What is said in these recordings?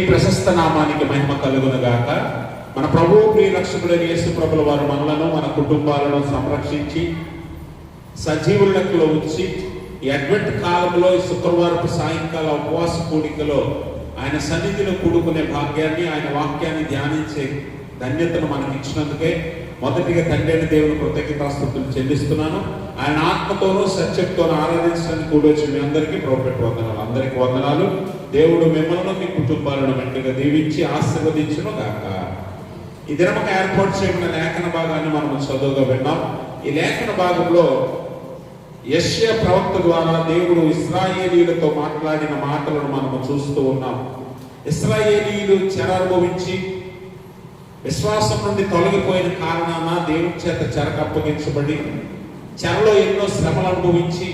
ప్రశస్త నామానికి మహిమ కలుగునుగాక. మన ప్రభువు ప్రియ రక్షకుడైన యేసు ప్రభుల వారు మనలను మన కుటుంబాలను సంరక్షించి సజీవులకులో ఉంచి ఈ అడ్వెంట్ కాలంలో ఈ శుక్రవారపు సాయంకాల ఉపవాస కూడికలో ఆయన సన్నిధిలో కూడుకునే భాగ్యాన్ని, ఆయన వాక్యాన్ని ధ్యానించే ధన్యతను మనకి ఇచ్చినందుకే మొదటిగా తండ్రి అయిన దేవుని కృతజ్ఞతాస్తుతులు చెల్లిస్తున్నాను. ఆయన ఆత్మతోనూ సత్యంతోనూ ఆరాధించడానికి కూడొచ్చిన మీ అందరికీ ప్రభుపెట్టి వందనాలు. అందరికీ వందనాలు. దేవుడు మిమ్మల్ని మీ కుటుంబాలను మెండుగా దీవించి ఆశీర్వదించును గాక. ఈ దినముకు ఏర్పాటు చేయబడిన లేఖన భాగాన్ని మనం చదువుగా విన్నాం. ఈ లేఖన భాగంలో యెషయా ప్రవక్త ద్వారా దేవుడు ఇశ్రాయేలీయులతో మాట్లాడిన మాటలను మనము చూస్తూ ఉన్నాం. ఇశ్రాయేలీయులు చెర అనుభవించి విశ్వాసం నుండి తొలగిపోయిన కారణాన దేవుని చేత చెరకు అప్పగించబడి చెరలో ఎన్నో శ్రమలు అనుభవించి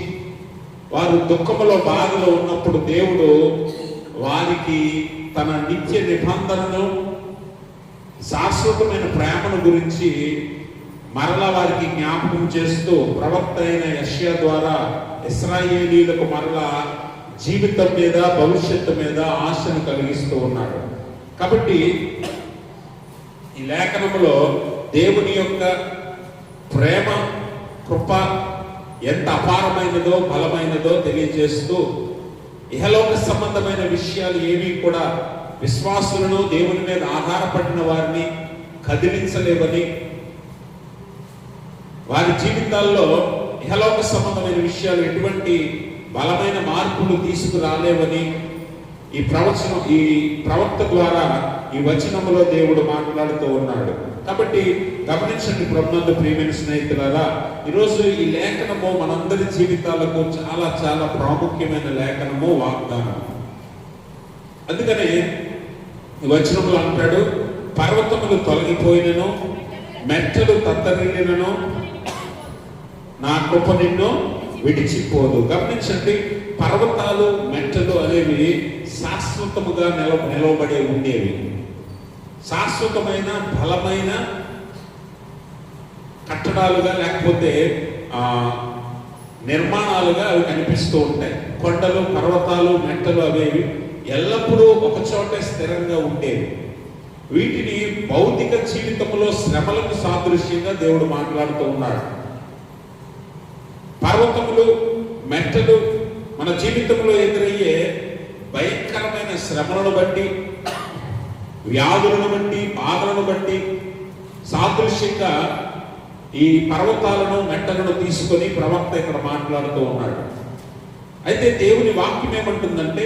వారు దుఃఖములో బాధలో ఉన్నప్పుడు దేవుడు వారికి తన నిత్య నిబంధనను, శాశ్వతమైన ప్రేమను గురించి మరలా వారికి జ్ఞాపకం చేస్తూ ప్రవక్త అయిన యెషయా ద్వారా ఇశ్రాయేలీయులకు మరలా జీవితం మీద, భవిష్యత్తు మీద ఆశను కలిగిస్తూ ఉన్నాడు. కాబట్టి ఈ లేఖనములో దేవుని యొక్క ప్రేమ, కృప ఎంత అపారమైనదో, బలమైనదో తెలియజేస్తూ ఇహలోక సంబంధమైన విషయాలు ఏమీ కూడా విశ్వాసులను, దేవుని మీద ఆధారపడిన వారిని కదిలించలేవని, వారి జీవితాల్లో ఇహలోక సంబంధమైన విషయాలు ఎటువంటి బలమైన మార్పులు తీసుకురాలేవని ఈ ప్రవక్త ద్వారా ఈ వచనములో దేవుడు మాట్లాడుతూ ఉన్నాడు. కాబట్టి గమనించండి ప్రభునందు ప్రియమైన స్నేహితులారా, ఈరోజు ఈ లేఖనము మనందరి జీవితాలకు చాలా చాలా ప్రాముఖ్యమైన లేఖనము, వాగ్దానం. అందుకనే ఈ వచనములు అంటాడు, పర్వతములు తొలగిపోయినను, మెట్టలు తత్తరిల్లినను, నా కృప నిన్ను విడిచిపోదు. గమనించండి, పర్వతాలు, మెట్టలు అనేవి శాశ్వతముగా నిలవబడి ఉండేవి. శాశ్వతమైన బలమైన కట్టడాలుగా లేకపోతే నిర్మాణాలుగా అవి కనిపిస్తూ ఉంటాయి. కొండలు, పర్వతాలు, మెట్టలు అవేవి ఎల్లప్పుడూ ఒక చోటే స్థిరంగా ఉండేవి. వీటిని భౌతిక జీవితంలో శ్రమలకు సాదృశ్యంగా దేవుడు మాట్లాడుతూ ఉన్నాడు. పర్వతములు, మెట్టలు మన జీవితంలో ఎదురయ్యే భయంకరమైన శ్రమలను బట్టి, వ్యాధులను బట్టి, బాధలను బట్టి సాదృశ్యంగా ఈ పర్వతాలను, మెట్టలను తీసుకొని ప్రవక్త ఇక్కడ మాట్లాడుతూ ఉన్నాడు. అయితే దేవుని వాక్యం ఏమంటుందంటే,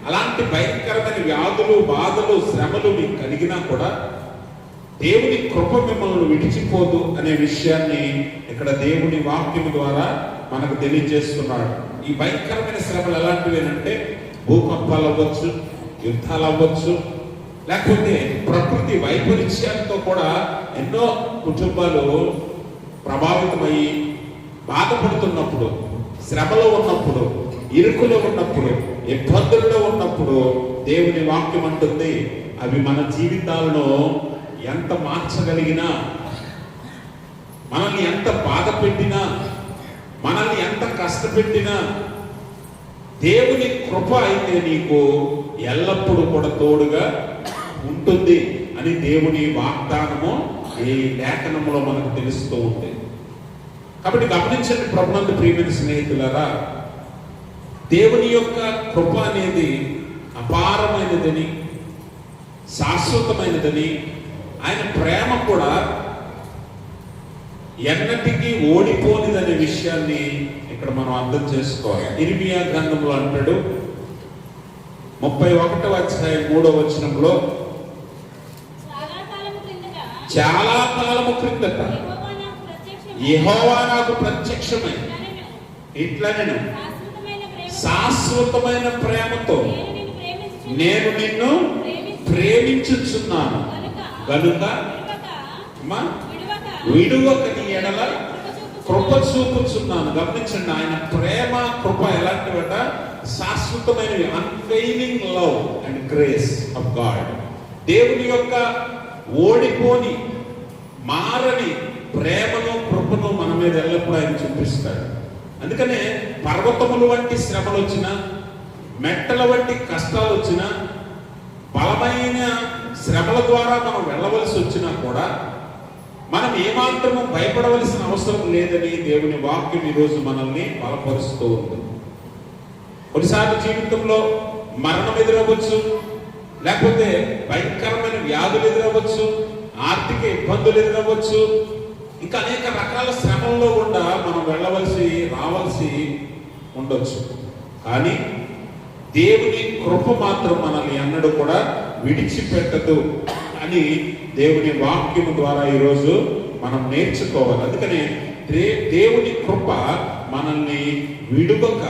అలాంటి భయంకరమైన వ్యాధులు, బాధలు, శ్రమలు మీకు కలిగినా కూడా దేవుని కృప మిమ్మల్ని విడిచిపోదు అనే విషయాన్ని ఇక్కడ దేవుని వాక్యం ద్వారా మనకు తెలియజేస్తున్నాడు. ఈ భయంకరమైన శ్రమలు ఎలాంటివేనంటే భూకంపాలు అవ్వచ్చు, యుద్ధాలు అవ్వచ్చు, లేకపోతే ప్రకృతి వైపరీత్యాలతో కూడా ఎన్నో కుటుంబాలు ప్రభావితమయ్యి బాధపడుతున్నప్పుడు, శ్రమలో ఉన్నప్పుడు, ఇరుకులో ఉన్నప్పుడు, ఇబ్బందుల్లో ఉన్నప్పుడు దేవుని వాక్యం అంటుంది, అవి మన జీవితాలను ఎంత మార్చగలిగినా, మనల్ని ఎంత బాధ పెట్టినా, మనల్ని ఎంత కష్టపెట్టినా దేవుని కృప అయితే నీకు ఎల్లప్పుడూ కూడా తోడుగా ఉంటుంది అని దేవుని వాగ్దానము ఈ లేఖనంలో మనకు తెలుస్తూ ఉంది. కాబట్టి గమనించండి ప్రభునందు ప్రియమైన స్నేహితులారా, దేవుని యొక్క కృప అనేది అపారమైనదని, శాశ్వతమైనదని, ఆయన ప్రేమ కూడా ఎన్నటికీ ఓడిపోనిదనే విషయాన్ని ఇక్కడ మనం అర్థం చేసుకోవాలి. ఇర్మియా గ్రంథంలో అంటాడు 31వ అధ్యాయం 3వ వచనంలో, చాలా కాలము క్రిందట యెహోవా నాకు ప్రత్యక్షమై ఇట్లనెను, శాశ్వతమైన ప్రేమతో నేను నిన్ను ప్రేమించుచున్నాను గనుక విడువక నీ ఎడల కృప చూపుచున్నాను. గమనించండి, ఆయన ప్రేమ, కృప ఎలాంటివట? శాశ్వతమైనవి. Unfailing love and grace of God. దేవుని యొక్క ఓడిపోని, మారని ప్రేమను, కృపను మన మీద ఎల్లప్పుడూ ఆయన చూపిస్తాడు. అందుకనే పర్వతముల వంటి శ్రమలు వచ్చినా, మెట్టల వంటి కష్టాలు వచ్చినా, బల శ్రమల ద్వారా మనం వెళ్ళవలసి వచ్చినా కూడా మనం ఏమాత్రము భయపడవలసిన అవసరం లేదని దేవుని వాక్యం ఈరోజు మనల్ని బలపరుస్తూ ఉంది. కొన్నిసార్లు జీవితంలో మరణం ఎదురవ్వచ్చు, లేకపోతే భయంకరమైన వ్యాధులు ఎదురవ్వచ్చు, ఆర్థిక ఇబ్బందులు ఎదురవ్వచ్చు, ఇంకా అనేక రకాల శ్రమల్లో కూడా మనం రావాల్సి ఉండొచ్చు. కానీ దేవుని కృప మాత్రం మనల్ని ఎన్నడూ కూడా విడిచిపెట్టదు అని దేవుని వాక్యం ద్వారా ఈరోజు మనం నేర్చుకోవాలి. అందుకనే దేవుని కృప మనల్ని విడువక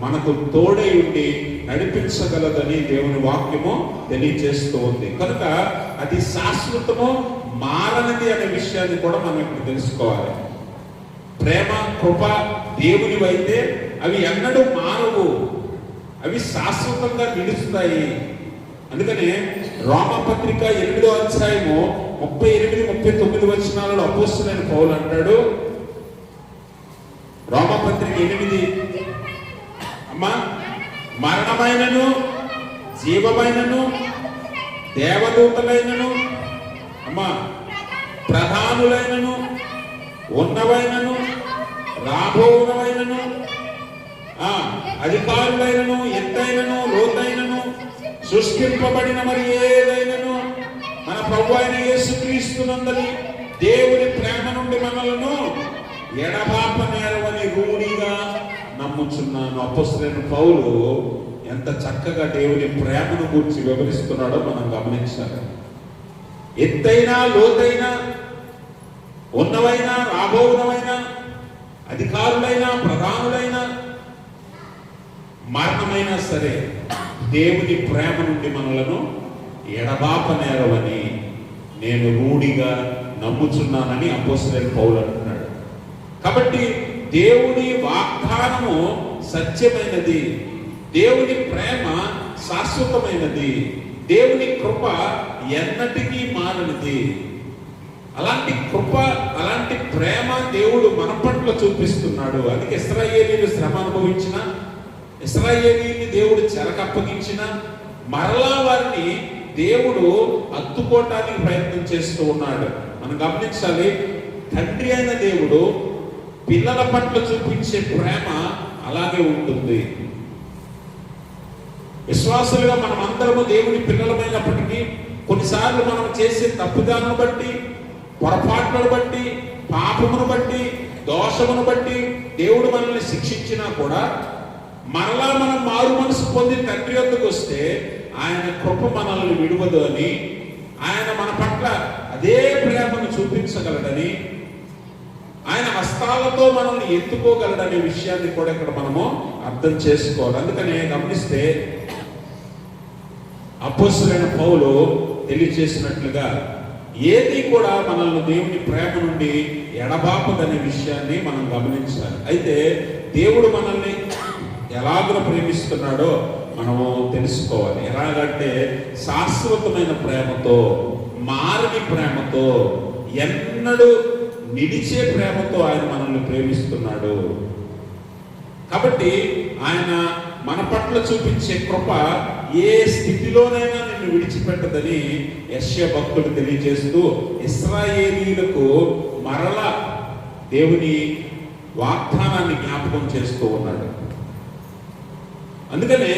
మనకు తోడై ఉండి నడిపించగలదని దేవుని వాక్యము తెలియజేస్తూ ఉంది. కనుక అది శాశ్వతము, మారనిది అనే విషయాన్ని కూడా మనం ఇప్పుడు తెలుసుకోవాలి. ప్రేమ, కృప దేవునివైతే అవి ఎన్నడూ మారవు, అవి శాశ్వతంగా నిలుస్తాయి. అందుకనే రోమపత్రిక 8వ అధ్యాయము 38-39 వచనాలలో అపోస్తలుడైన పౌలు అంటాడు, రోమపత్రిక 8, అమ్మా, మరణమైనను జీవమైనను దేవదూతలైనను, అమ్మా, ప్రధానులైనను ఉన్నవైనను రాబోవునవైనను అధికారులైనను ఎత్తైనను లోతైనను సృష్టింపబడిన మరి ఏదైనను మన ప్రభువు అయిన యేసుక్రీస్తునందలి దేవుని ప్రేమ నుండి మనలను ఎడబాపనేరవని రూఢిగా నమ్ముచున్నాను. అపోస్తలుడైన పౌలు ఎంత చక్కగా దేవుని ప్రేమను గురించి వివరిస్తున్నాడో మనం గమనించాలి. ఎత్తైనా లోతైనా ఉన్నవైనా రాబోవునవైనా అధికారులైనా ప్రధానులైనా మరణమైనా సరే దేవుని ప్రేమ నుండి మనలను ఎడబాపనేరవని నేను రూఢిగా నమ్ముచున్నానని అపోస్తలుడైన పౌలు అంటున్నాడు. కాబట్టి దేవుని వాగ్దానము సత్యమైనది, దేవుని ప్రేమ శాశ్వతమైనది, దేవుని కృప ఎన్నటికీ మారనిది. అలాంటి కృప, అలాంటి ప్రేమ దేవుడు మన పట్ల చూపిస్తున్నాడు. అందుకే ఇశ్రాయేలీయులు శ్రమ అనుభవించిన, ఇశ్రాయేలీయుల్ని దేవుడు చెరకప్పగించిన, మరలా వారిని దేవుడు అత్తుకోవటానికి ప్రయత్నం చేస్తూ ఉన్నాడు. మనం గమనించాలి, తండ్రి అయిన దేవుడు పిల్లల పట్ల చూపించే ప్రేమ అలాగే ఉంటుంది. విశ్వాసులుగా మనం అందరము దేవుని పిల్లలమైనప్పటికీ కొన్నిసార్లు మనం చేసే తప్పుదాలను బట్టి, పొరపాట్లను బట్టి, పాపమును బట్టి, దోషమును బట్టి దేవుడు మనల్ని శిక్షించినా కూడా మరలా మనం మారు మనసు పొంది తండ్రి వద్దకు వస్తే ఆయన కృప మనల్ని విడువదు అని, ఆయన మన పట్ల అదే ప్రేమను చూపించగలడని, ఆయన హస్తాలతో మనల్ని ఎత్తుకోగలడనే విషయాన్ని కూడా ఇక్కడ మనము అర్థం చేసుకోవాలి. అందుకనే గమనిస్తే అపోస్తలుడైన పౌలు తెలియజేసినట్లుగా ఏది కూడా మనల్ని దేవుని ప్రేమ నుండి ఎడబాపదనే విషయాన్ని మనం గమనించాలి. అయితే దేవుడు మనల్ని ఎలాగో ప్రేమిస్తున్నాడో మనము తెలుసుకోవాలి. ఎలాగంటే శాశ్వతమైన ప్రేమతో, మారని ప్రేమతో, ఎన్నడూ నిలిచే ప్రేమతో ఆయన మనల్ని ప్రేమిస్తున్నాడు. కాబట్టి ఆయన మన పట్ల చూపించే కృప ఏ స్థితిలోనైనా నిన్ను విడిచిపెట్టదని యెషయా భక్తుడు తెలియజేస్తూ ఇశ్రాయేలీయులకు మరల దేవుని వాగ్దానాన్ని జ్ఞాపకం చేస్తూ ఉన్నాడు. అందుకనే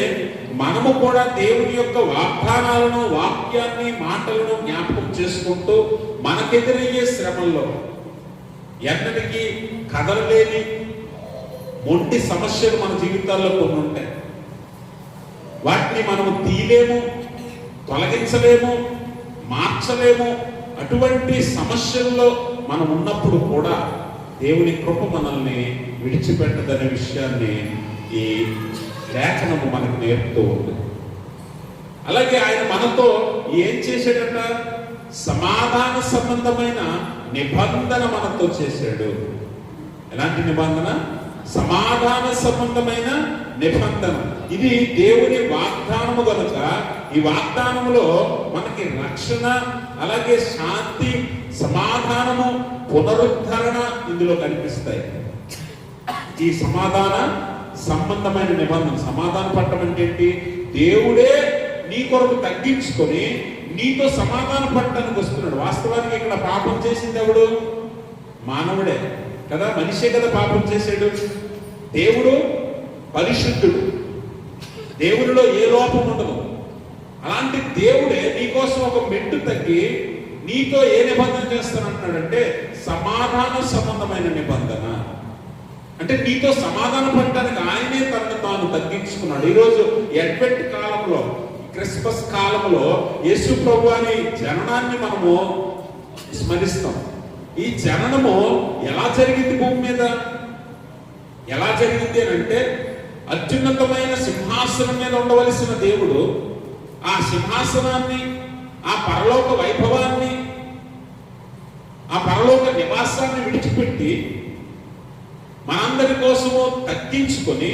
మనము కూడా దేవుని యొక్క వాగ్దానాలను, వాక్యాన్ని, మాటలను జ్ఞాపకం చేసుకుంటూ మనకెదురయ్యే శ్రమల్లో ఎన్నటికీ కదలలేని మొండి సమస్యలు మన జీవితాల్లో కొన్ని ఉంటాయి. వాటిని మనము తీయలేము, తొలగించలేము, మార్చలేము. అటువంటి సమస్యల్లో మనం ఉన్నప్పుడు కూడా దేవుని కృప మనల్ని విడిచిపెట్టదనే విషయాన్ని ఈ లేఖనము మనకు నేర్పుతూ ఉంది. అలాగే ఆయన మనతో ఏం చేశాడట? సమాధాన సంబంధమైన నిబంధన మనతో చేశాడు. ఎలాంటి నిబంధన? సమాధాన సంబంధమైన నిబంధన. ఇది దేవుని వాగ్దానము కనుక ఈ వాగ్దానములో మనకి రక్షణ, అలాగే శాంతి, సమాధానము, పునరుద్ధరణ ఇందులో కనిపిస్తాయి. ఈ సమాధాన సంబంధమైన నిబంధన, సమాధాన పట్టడం అంటే ఏంటి? దేవుడే నీ కొరకు తగ్గించుకొని నీతో సమాధాన పడటానికి వస్తున్నాడు. వాస్తవానికి ఇక్కడ పాపం చేసింది ఎవడు? మానవుడే కదా, మనిషే కదా పాపం చేసాడు. దేవుడు పరిశుద్ధుడు, దేవుడిలో ఏ లోపం ఉండదు. అలాంటి దేవుడే నీకోసం ఒక మెట్టు తగ్గి నీతో ఏ నిబంధన చేస్తానంటున్నాడంటే సమాధాన సంబంధమైన నిబంధన. అంటే నీతో సమాధాన పడటానికి ఆయనే తనను తాను తగ్గించుకున్నాడు. ఈరోజు అడ్వెంట్ కాలంలో, క్రిస్మస్ కాలంలో యేసు ప్రభువాని జననాన్ని మనము స్మరిస్తాం. ఈ జననము ఎలా జరిగింది? భూమి మీద ఎలా జరిగింది అని అంటే, అత్యున్నతమైన సింహాసనం మీద ఉండవలసిన దేవుడు ఆ సింహాసనాన్ని, ఆ పరలోక వైభవాన్ని, ఆ పరలోక నివాసాన్ని విడిచిపెట్టి మనందరి కోసము తగ్గించుకొని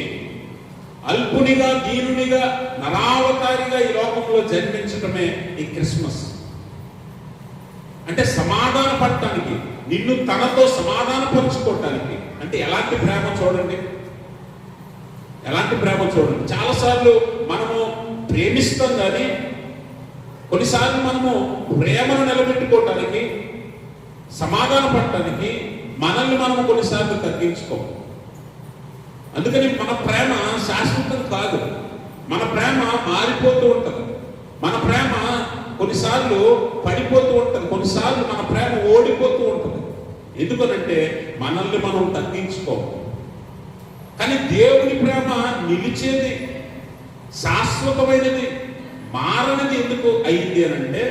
అల్పునిగా, దీనునిగా, నరావతారిగా ఈ లోకంలో జన్మించడమే ఈ క్రిస్మస్. అంటే సమాధాన పడటానికి, నిన్ను తనతో సమాధాన పరుచుకోవటానికి. అంటే ఎలాంటి ప్రేమ చూడండి, ఎలాంటి ప్రేమ చూడండి. చాలాసార్లు మనము ప్రేమిస్తాం కానీ కొన్నిసార్లు మనము ప్రేమను నిలబెట్టుకోవటానికి, సమాధాన పడటానికి మనల్ని మనము కొన్నిసార్లు తగ్గించుకోం. అందుకని మన ప్రేమ శాశ్వతం కాదు. మన ప్రేమ మారిపోతూ ఉంటుంది. మన ప్రేమ కొన్నిసార్లు పడిపోతూ ఉంటుంది, కొన్నిసార్లు మన ప్రేమ ఓడిపోతూ ఉంటుంది. ఎందుకనంటే మనల్ని మనం తగ్గించుకోం. కానీ దేవుని ప్రేమ నిలిచేది, శాశ్వతమైనది, మారనిది ఎందుకు అయింది అని అంటే,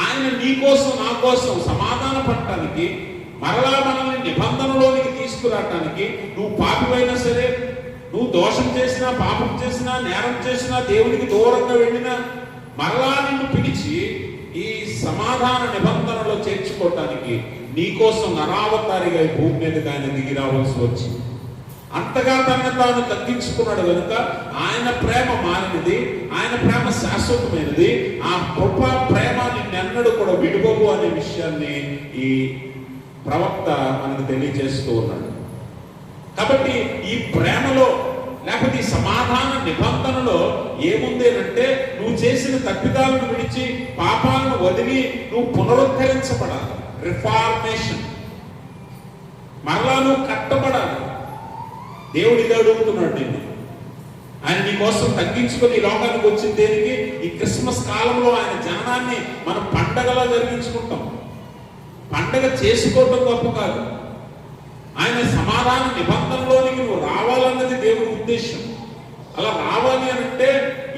ఆయన నీ కోసం, నా కోసం సమాధాన పడటానికి, మరలా మనల్ని నిబంధనలోనికి తీసుకురావటానికి. నువ్వు పాపివైనా సరే, నువ్వు దోషం చేసినా, పాపం చేసినా, నేరం చేసినా, దేవునికి దూరంగా వెళ్ళినా, మరలా నిన్ను పిలిచి ఈ సమాధాన నిబంధనలో చేర్చుకోవటానికి నీకోసం నరావతారిగా ఈ భూమి మీదకి ఆయన దిగి రావాల్సి వచ్చింది. అంతగా తనను తాను తగ్గించుకున్నాడు కనుక ఆయన ప్రేమ మారినది, ఆయన ప్రేమ శాశ్వతమైనది. ఆ కృప ప్రేమ నిన్నెన్నడూ కూడా విడువవు అనే విషయాన్ని ఈ ప్రవక్త మనకు తెలియజేస్తూ ఉన్నాడు. కాబట్టి ఈ ప్రేమలో, లేకపోతే ఈ సమాధాన నిబంధనలో ఏముంది అంటే, నువ్వు చేసిన తప్పిదాలను విడిచి, పాపాలను వదిలి నువ్వు పునరుద్ధరించబడాలి. రిఫార్మేషన్, మరలా నువ్వు కట్టబడాలి. దేవుడు ఇది అడుగుతున్నాడు నిన్ను. ఆయన నీ కోసం తగ్గించుకొని ఈ లోకానికి వచ్చిన దేనికి? ఈ క్రిస్మస్ కాలంలో ఆయన జననాన్ని మనం పండగలా జరిగించుకుంటాం. పండగ చేసుకోవడం గొప్ప కాదు. ఆయన సమాధాన నిబంధనలోనికి నువ్వు రావాలన్నది దేవుడి ఉద్దేశం. అలా రావాలి అని అంటే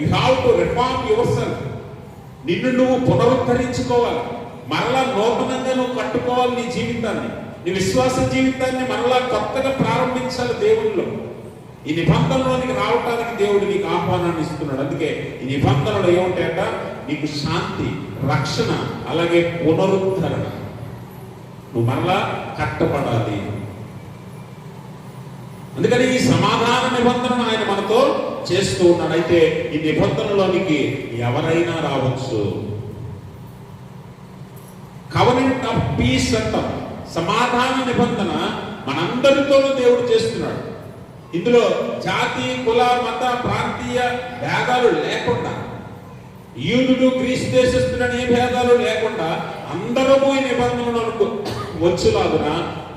you have to reform your self. నిన్ను నువ్వు పునరుద్ధరించుకోవాలి. మరలా నూతనంగా నువ్వు కట్టుకోవాలి నీ జీవితాన్ని, నీ విశ్వాస జీవితాన్ని మరలా కొత్తగా ప్రారంభించాలి దేవుడిలో. ఈ నిబంధనలోనికి రావటానికి దేవుడు నీకు ఆహ్వానాన్ని ఇస్తున్నాడు. అందుకే ఈ నిబంధనలు ఏముంటాయట? నీకు శాంతి, రక్షణ, అలాగే పునరుద్ధరణ. నువ్వు మరలా కట్టబడాలి. అందుకని ఈ సమాధాన నిబంధనను ఆయన మనతో చేస్తూ ఉన్నాడు. అయితే ఈ నిబంధనలోనికి ఎవరైనా రావచ్చు. కవెనెంట్ ఆఫ్ పీస్ అంటాం. సమాధాన నిబంధన మనందరితోనూ దేవుడు చేస్తున్నాడు. ఇందులో జాతి, కుల, మత, ప్రాంతీయ భేదాలు లేకుండా, యూదుడు, గ్రీసు దేశస్తుడనే భేదాలు లేకుండా అందరము ఈ నిబంధనలకు వచ్చులాగున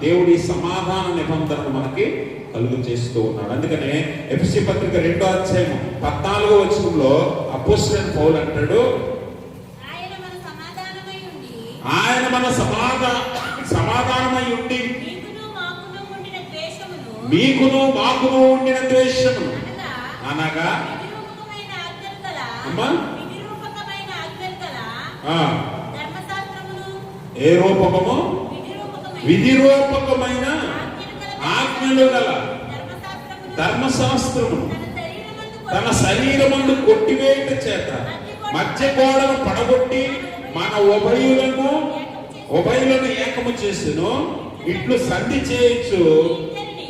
దేవుడి సమాధాన నిబంధనను మనకి కలుగు చేస్తూ ఉన్నాడు. అందుకనే ఎఫెసీ పత్రిక 2వ అధ్యాయం 14వ వచనంలో అపోస్తలుడైన పౌలు అంటాడు, ఆయన మన సమాధానమై ఉండి మీకును మాకును ఉండిన ద్వేషమును అనగా ఏ రూపకము? విధి రూపకమైన ఆజ్ఞలు గల ధర్మశాస్త్రమును తన శరీరమందు కొట్టివేయుట చేత మధ్య గోడను పడగొట్టి మన ఉభయులను ఏకము చేసును. ఇట్లు సంధి చేయొచ్చు,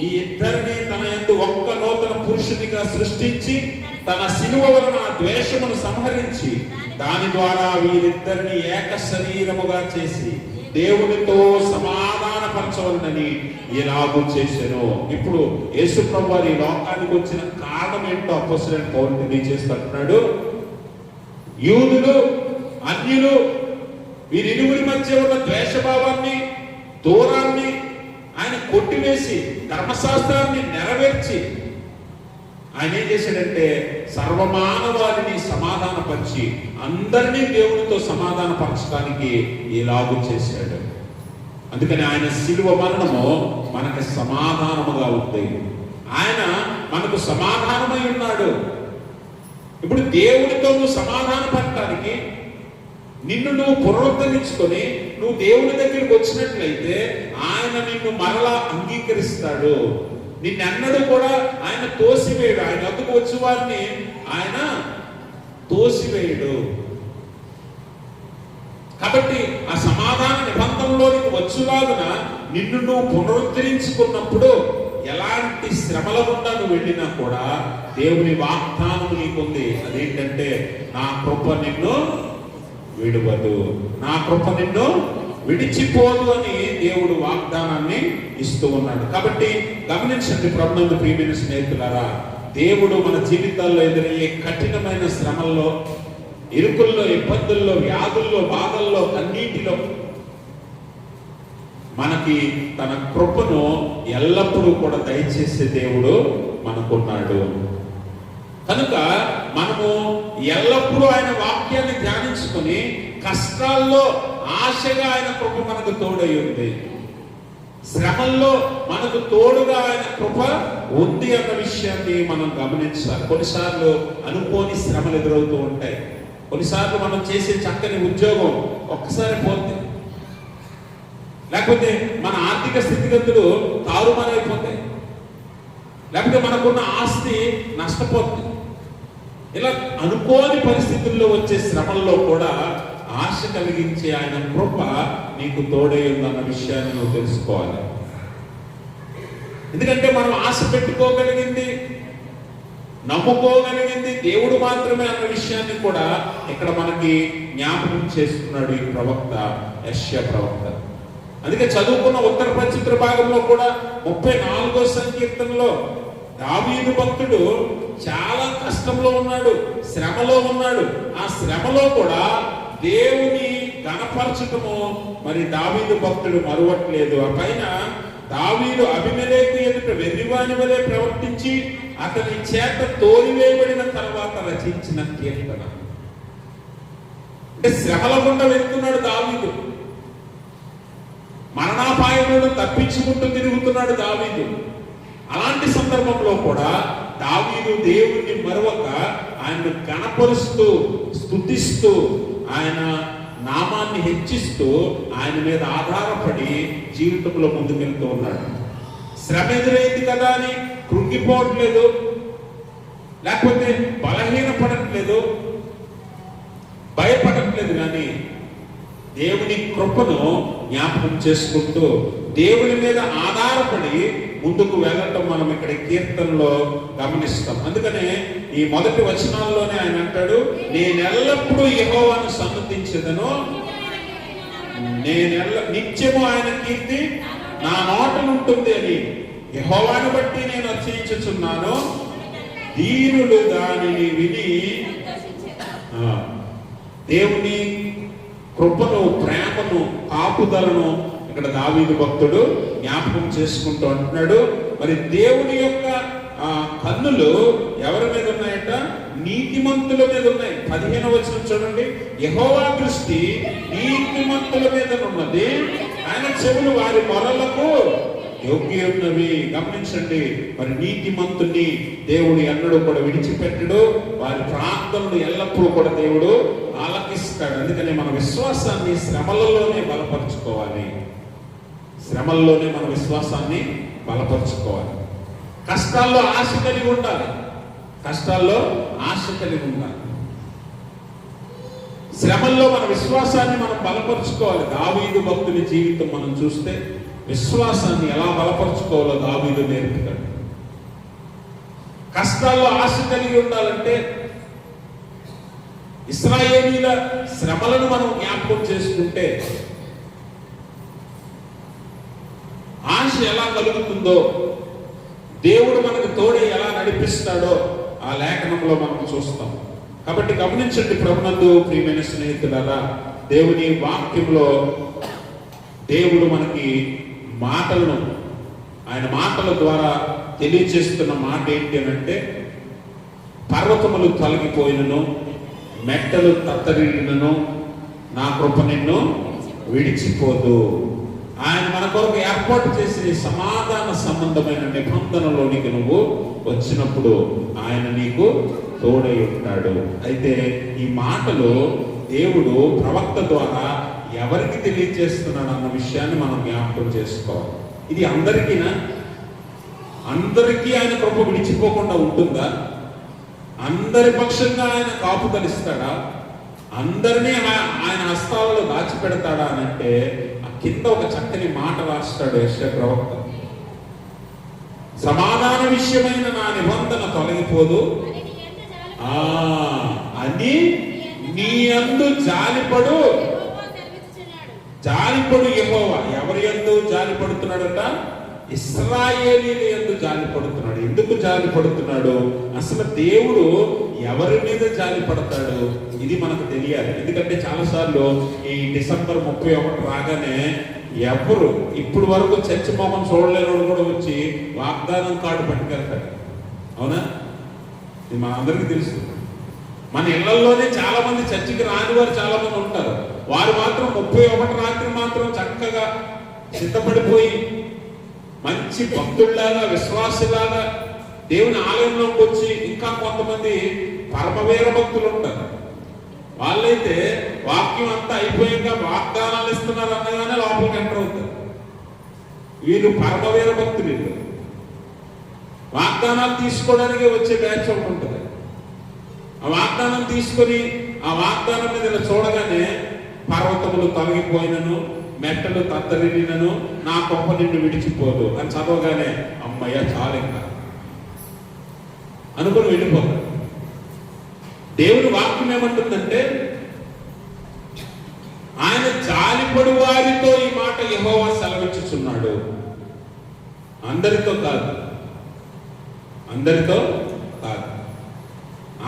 ఈ ఇద్దరిని తన యందు ఒక్క నూతన పురుషునిగా సృష్టించి తన శిలువ వలన ఆ ద్వేషమును సంహరించి దాని ద్వారా వీరిద్దరిని ఏక శరీరముగా చేసి దేవునితో సమాధానపరచవలనని ఇలాగూ చేశాను. ఇప్పుడు యేసు ప్రభువు ఈ లోకానికి వచ్చిన కారణం ఏంటో అపోస్తలుడైన పౌలు తెలియజేస్తున్నాడు. యూదులు అన్యులు, వీరిరువురి మధ్య ఉన్న ద్వేషభావాన్ని, దూరాన్ని ఆయన కొట్టివేసి ధర్మశాస్త్రాన్ని నెరవేర్చి ఆయన ఏం చేశాడంటే సర్వమానవాళిని సమాధానపరిచి అందరినీ దేవునితో సమాధానపరచడానికి ఇలాగూ చేశాడు. అందుకని ఆయన శిలువ మరణము మనకు సమాధానముగా ఉంది. ఆయన మనకు సమాధానమై ఉన్నాడు. ఇప్పుడు దేవునితో నువ్వు సమాధాన పడటానికి నిన్ను నువ్వు పునరుద్ధరించుకొని నువ్వు దేవుని దగ్గరికి వచ్చినట్లయితే ఆయన నిన్ను మరలా అంగీకరిస్తాడు. నిన్నెన్నడూ కూడా ఆయన తోసివేయడు. ఆయన వద్దకు వచ్చి వారిని ఆయన తోసివేయడు. కాబట్టి ఆ సమాధాన నిబంధనలోనికి వచ్చులాగున నిన్ను నువ్వు పునరుద్ధరించుకున్నప్పుడు ఎలాంటి శ్రమల గుండా నువ్వు వెళ్ళినా కూడా దేవుని వాగ్దానం నీకుంది. అదేంటంటే నా కృప నిన్ను విడువదు, నా కృప నిన్ను విడిచిపోదు అని దేవుడు వాగ్దానాన్ని ఇస్తూ ఉన్నాడు. కాబట్టి గమనించండి ప్రభునందు ప్రియమైన స్నేహితులారా, దేవుడు మన జీవితాల్లో ఎదురయ్యే కఠినమైన శ్రమల్లో, ఇరుకుల్లో, ఇబ్బందుల్లో, వ్యాధుల్లో, బాధల్లో, కన్నీటిలో మనకి తన కృపను ఎల్లప్పుడూ కూడా దయచేసే దేవుడు మనకున్నాడు. కనుక మనము ఎల్లప్పుడూ ఆయన వాక్యాన్ని ధ్యానించుకొని కష్టాల్లో ఆశగా ఆయన కృప మనకు తోడై ఉంది. శ్రమల్లో మనకు తోడుగా ఆయన కృప ఉంది అన్న విషయాన్ని మనం గమనించాలి. కొన్నిసార్లు అనుకోని శ్రమలు ఎదురవుతూ ఉంటాయి. కొన్నిసార్లు మనం చేసే చక్కని ఉద్యోగం ఒక్కసారి పోతుంది, లేకపోతే మన ఆర్థిక స్థితిగతులు తారుమారైపోతాయి, లేకపోతే మనకున్న ఆస్తి నష్టపోతుంది. ఇలా అనుకోని పరిస్థితుల్లో వచ్చే శ్రమల్లో కూడా ఆశ కలిగించే ఆయన కృప నీకు తోడై ఉందన్న విషయాన్ని నువ్వు తెలుసుకోవాలి. ఎందుకంటే మనం ఆశ పెట్టుకోగలిగింది, నమ్ముకోగలిగింది దేవుడు మాత్రమే అన్న విషయాన్ని కూడా ఇక్కడ మనకి జ్ఞాపకం చేస్తున్నాడు ఈ ప్రవక్త, యెషయా ప్రవక్త. అందుకే చదువుకున్న ఉత్తర ప్రచిత్ర భాగంలో కూడా 34వ సంకీర్తనలో దావీదు భక్తుడు చాలా కష్టంలో ఉన్నాడు, శ్రమలో ఉన్నాడు. ఆ శ్రమలో కూడా దేవుని గణపరచటము మరి దావీదు భక్తుడు మరువట్లేదు. ఆ పైన దావీదు అబీమెలెకు ఎదుట వెర్రివాని వలె ప్రవర్తించి అతని చేత తోలివేయబడిన తర్వాత రచించిన కీర్తన. అంటే శ్రమల గుండా వెళ్తున్నాడు దావీదు, మరణాపాయములను తప్పించుకుంటూ తిరుగుతున్నాడు దావీదు. అలాంటి సందర్భంలో కూడా దావీదు దేవుణ్ణి మరొక ఆయన్ను గణపరుస్తూ, స్తుతిస్తూ, ఆయన నామాన్ని హెచ్చిస్తూ ఆయన మీద ఆధారపడి జీవితంలో ముందుకెళ్తూ ఉన్నాడు. శ్రమ ఎదురైంది కదా అని కృంగిపోవట్లేదు, లేకపోతే బలహీనపడట్లేదు, భయపడట్లేదు. కానీ దేవుని కృపను జ్ఞాపకం చేసుకుంటూ దేవుని మీద ఆధారపడి ముందుకు వెళ్ళటం మనం ఇక్కడ కీర్తనలో గమనిస్తాం. అందుకనే ఈ మొదటి వచనాల్లోనే ఆయన అంటాడు, నేనెల్లప్పుడూ యెహోవాను సన్నతించెదను, నిత్యము ఆయన కీర్తి నా నోటనుంటుంది అని. యెహోవాను బట్టి నేను అర్చించుచున్నాను, దీనులు దానిని విని. దేవుని కృపను, ప్రేమను, కాపుదలను ఇక్కడ దావీదు భక్తుడు జ్ఞాపకం చేసుకుంటూ అంటున్నాడు. మరి దేవుని యొక్క కన్నులు ఎవరి మీద ఉన్నాయట? నీతిమంతుల మీద ఉన్నాయి. 15వ వచనం చూడండి, యెహోవా దృష్టి నీతిమంతుల మీద ఉన్నది, ఆయన చెవులు వారి మొరలకు యోగ్యమైనవి. గమనించండి, మరి నీతిమంతుని దేవుడు ఎన్నడూ కూడా విడిచిపెట్టడు, వారి ప్రార్థనలు ఎల్లప్పుడూ కూడా దేవుడు ఆలకిస్తాడు. అందుకని మన విశ్వాసాన్ని శ్రమలలోనే బలపరుచుకోవాలి, శ్రమల్లోనే మన విశ్వాసాన్ని బలపరుచుకోవాలి. కష్టాల్లో ఆశ కలిగి ఉండాలి, కష్టాల్లో ఆశ కలిగి ఉండాలి. శ్రమల్లో మన విశ్వాసాన్ని మనం బలపరుచుకోవాలి. దావీదు భక్తుని జీవితం మనం చూస్తే విశ్వాసాన్ని ఎలా బలపరుచుకోవాలో దావీదు నేర్పుతాడు. కష్టాల్లో ఆశ కలిగి ఉండాలంటే ఇశ్రాయేలీల శ్రమలను మనం జ్ఞాపకం చేసుకుంటే ఆశ ఎలా కలుగుతుందో, దేవుడు మనకు తోడే ఎలా నడిపిస్తాడో ఆ లేఖనంలో మనం చూస్తాం. కాబట్టి గమనించండి ప్రభునందు ప్రియమైన స్నేహితులారా, దేవుని వాక్యంలో దేవుడు మనకి మాటలను, ఆయన మాటల ద్వారా తెలియచేస్తున్న మాట ఏంటి అంటే, పర్వతములు తొలగిపోయినను, మెట్టలు తత్తరిల్లినను, నా కృప నిన్ను విడిచిపోదు. ఆయన మన కొరకు ఏర్పాటు చేసిన సమాధాన సంబంధమైన నిబంధనలోనికి నువ్వు వచ్చినప్పుడు ఆయన నీకు తోడై ఉంటాడు. అయితే ఈ మాటలు దేవుడు ప్రవక్త ద్వారా ఎవరికి తెలియజేస్తున్నాడు అన్న విషయాన్ని మనం జ్ఞాపకం చేసుకోవాలి. ఇది అందరికీనా? అందరికీ ఆయన కృప విడిచిపోకుండా ఉంటుందా? అందరి పక్షంగా ఆయన కాపుదలిస్తాడా? అందరినీ ఆయన హస్తాలలో దాచిపెడతాడా అని అంటే, ఆ కింద ఒక చక్కని మాట రాస్తాడు యెషయా ప్రవక్త. సమాధాన విషయమైన నా నిబంధన తొలగిపోదు అని నీ యందు జాలిపడు యెహోవా. ఎవరి యందు జాలి పడుతున్నాడట? ఇశ్రాయేలీయుల యందు జాలి పడుతున్నాడు. ఎందుకు జాలి పడుతున్నాడు? అసలు దేవుడు ఎవరి మీద జాలి పడతాడు ఇది మనకు తెలియాలి. ఎందుకంటే చాలాసార్లు ఈ డిసెంబర్ 31 రాగానే ఎవరు ఇప్పుడు వరకు చర్చ మొహం చూడలేని కూడా వచ్చి వాగ్దానం కార్డు పట్టుకెళ్తాడు. అవునా? ఇది మన అందరికీ తెలుసు. మన ఇళ్లలోనే చాలా మంది చర్చికి రాని వారు చాలా మంది ఉంటారు. వారు మాత్రం 31 రాత్రి మాత్రం చక్కగా సిద్ధపడిపోయి మంచి భక్తుల్లాగా, విశ్వాసులాగా దేవుని ఆలయంలోకి వచ్చి, ఇంకా కొంతమంది పరమవీర భక్తులు ఉంటారు. వాళ్ళైతే వాక్యం అంతా అయిపోయాక వాగ్దానాలు ఇస్తున్నారు అనగానే లోపలికి ఎంటర్ అవుతారు. వీళ్ళు పరమవీర భక్తులు. వీళ్ళు వాగ్దానాలు తీసుకోవడానికి వచ్చే బ్యాచ్ ఒకటి ఉంటుంది. ఆ వాగ్దానం తీసుకొని ఆ వాగ్దానం మీద ఇలా చూడగానే పర్వతములు తొలగిపోయినను, మెట్టలు తత్తరిల్లినను, నా కృప నిన్ను విడిచిపోదు అని చదవగానే అమ్మయ్య చాలు ఇంకా అనుకుని వెళ్ళిపోతారు. దేవుని వాక్యం ఏమంటుందంటే, ఆయన జాలిపడు వారితో ఈ మాట యెహోవా సెలవిచ్చుచున్నాడు. అందరితో కాదు, అందరితో కాదు.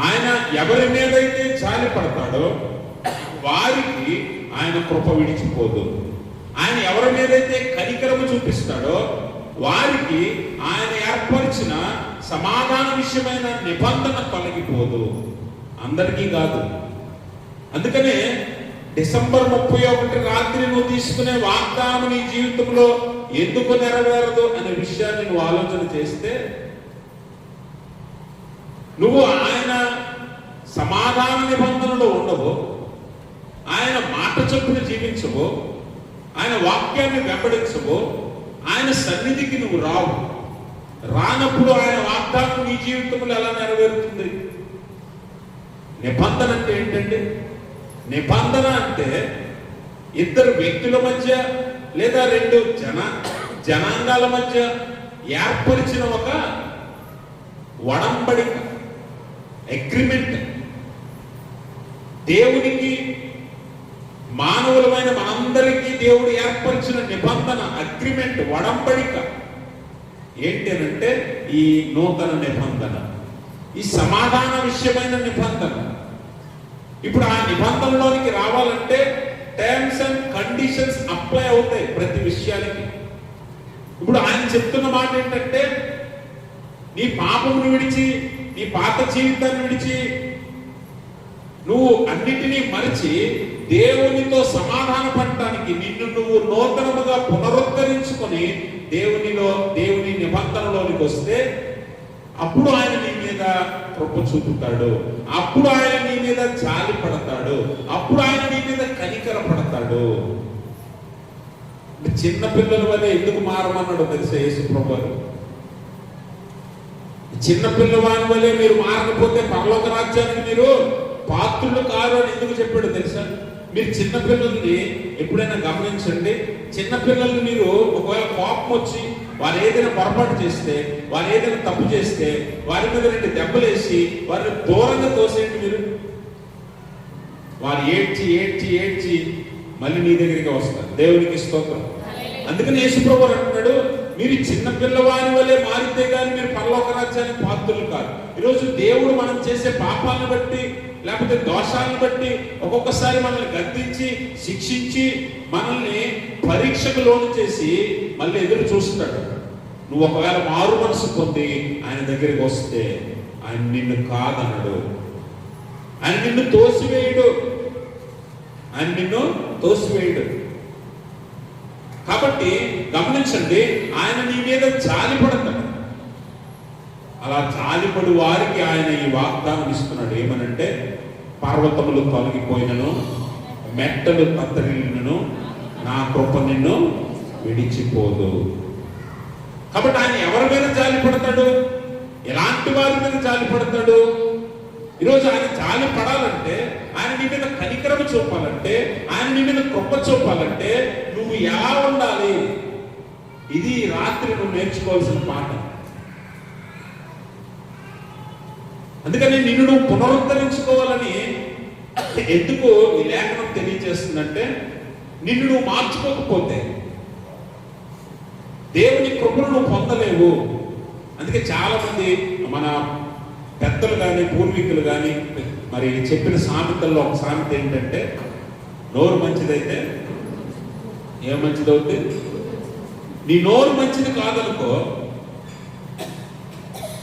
ఆయన ఎవరి మీదైతే జాలి పడతాడో వారికి ఆయన కృప విడిచిపోదు. ఆయన ఎవరి మీదైతే కనికరము చూపిస్తాడో వారికి ఆయన ఏర్పరిచిన సమాధాన విషయమైన నిబంధన తొలగిపోదు. అందరికీ కాదు. అందుకనే డిసెంబర్ 31 రాత్రి నువ్వు తీసుకునే వాగ్దానం నీ జీవితంలో ఎందుకు నెరవేరదు అనే విషయాన్ని నువ్వు ఆలోచన చేస్తే, నువ్వు ఆయన సమాధాన నిబంధనలో ఉండవు, ఆయన మాట చొప్పున జీవించవు, ఆయన వాక్యాన్ని వెంబడించవు, ఆయన సన్నిధికి నువ్వు రావు. రానప్పుడు ఆయన వాగ్దానం నీ జీవితంలో ఎలా నెరవేరుతుంది? నిబంధన అంటే ఏంటండి? నిబంధన అంటే ఇద్దరు వ్యక్తుల మధ్య లేదా రెండు జనాంగాల మధ్య ఏర్పరిచిన ఒక ఒడంబడిక, అగ్రిమెంట్. దేవునికి మానవులమైన మనందరికీ దేవుడు ఏర్పరిచిన నిబంధన, అగ్రిమెంట్, ఒడంబడిక ఏంటి అంటే ఈ నూతన నిబంధన, ఈ సమాధాన విషయమైన నిబంధన. ఇప్పుడు ఆ నిబంధనలోనికి రావాలంటే టర్మ్స్ అండ్ కండిషన్స్ అప్లై అవుతాయి ప్రతి విషయానికి. ఇప్పుడు ఆయన చెప్తున్న మాట ఏంటంటే, నీ పాపమును విడిచి, నీ పాత జీవితాన్ని విడిచి, నువ్వు అన్నిటినీ మరిచి దేవునితో సమాధాన పడటానికి నిన్ను నువ్వు నూతనముగా పునరుద్ధరించుకొని దేవుని నిబంధనలోనికి వస్తే అప్పుడు ఆయన నీ మీద కృప చూపుతాడు, అప్పుడు ఆయన నీ మీద జాలి పడతాడు, అప్పుడు ఆయన నీ మీద కనికర పడతాడు. చిన్న పిల్లల వల్ల ఎందుకు మారమన్నాడు తెలుసా యేసు ప్రభువు? చిన్న పిల్లవాని వల్లే మీరు మారకపోతే పరలోక రాజ్యానికి మీరు పాత్రులు కారు అని ఎందుకు చెప్పాడు తెలుసా? మీరు చిన్నపిల్లల్ని ఎప్పుడైనా గమనించండి. చిన్నపిల్లల్ని మీరు ఒకవేళ కోపం వచ్చి వారు ఏదైనా పొరపాటు చేస్తే, వారు ఏదైనా తప్పు చేస్తే వారి మీద 2 దెబ్బలేసి వారిని దూరంగా తోసేయండి. మీరు వారు ఏడ్చి ఏడ్చి ఏడ్చి మళ్ళీ నీ దగ్గరికి వస్తారు. దేవునికి స్తోత్రం. అందుకని యేసు ప్రభువు అంటున్నాడు, మీరు చిన్న పిల్లవాని వల్లే మారితే కానీ మీరు పరలోక రాజ్యానికి పాత్రులు కాదు. ఈరోజు దేవుడు మనం చేసే పాపాలను బట్టి లేకపోతే దోషాలను బట్టి ఒక్కొక్కసారి మనల్ని గద్దించి శిక్షించి మనల్ని పరీక్షకు లోను చేసి మళ్ళీ ఎదురు చూస్తాడు. నువ్వు ఒకవేళ మారు మనసు పొంది ఆయన దగ్గరికి వస్తే ఆయన నిన్ను కాదనడు, ఆయన నిన్ను తోసివేయడు, ఆయన నిన్ను తోసివేయడు. కాబట్టి గమనించండి, ఆయన నీ మీద జాలిపడతాడు. అలా జాలిపడు వారికి ఆయన ఈ వాగ్దానం ఇస్తున్నాడు. ఏమనంటే, పర్వతములు తొలగిపోయినను మెట్టలు తత్తరిల్లినను నా కృప నిన్ను విడిచిపోదు. కాబట్టి ఆయన ఎవరి మీద జాలి పడతాడు? ఎలాంటి వారి మీద జాలి పడతాడు? ఈరోజు ఆయన జాలి పడాలంటే, ఆయన నీ మీద కనికరం చూపాలంటే, ఆయన నీ మీద కృప చూపాలంటే నువ్వు ఎలా ఉండాలి? ఇది రాత్రి నువ్వు నేర్చుకోవాల్సిన పాఠం. అందుకని నిన్ను నువ్వు పునరుద్ధరించుకోవాలని ఎందుకు ఈ లేఖనం తెలియజేస్తుందంటే, నిన్ను నువ్వు మార్చుకోకపోతే దేవుని కృపను నువ్వు పొందలేవు. అందుకే చాలా మంది మన పెద్దలు కానీ పూర్వీకులు కానీ మరి చెప్పిన సామెతల్లో ఒక సామెత ఏంటంటే, నోరు మంచిదైతే ఏం మంచిదవుతుంది? నీ నోరు మంచిది కాదనుకో,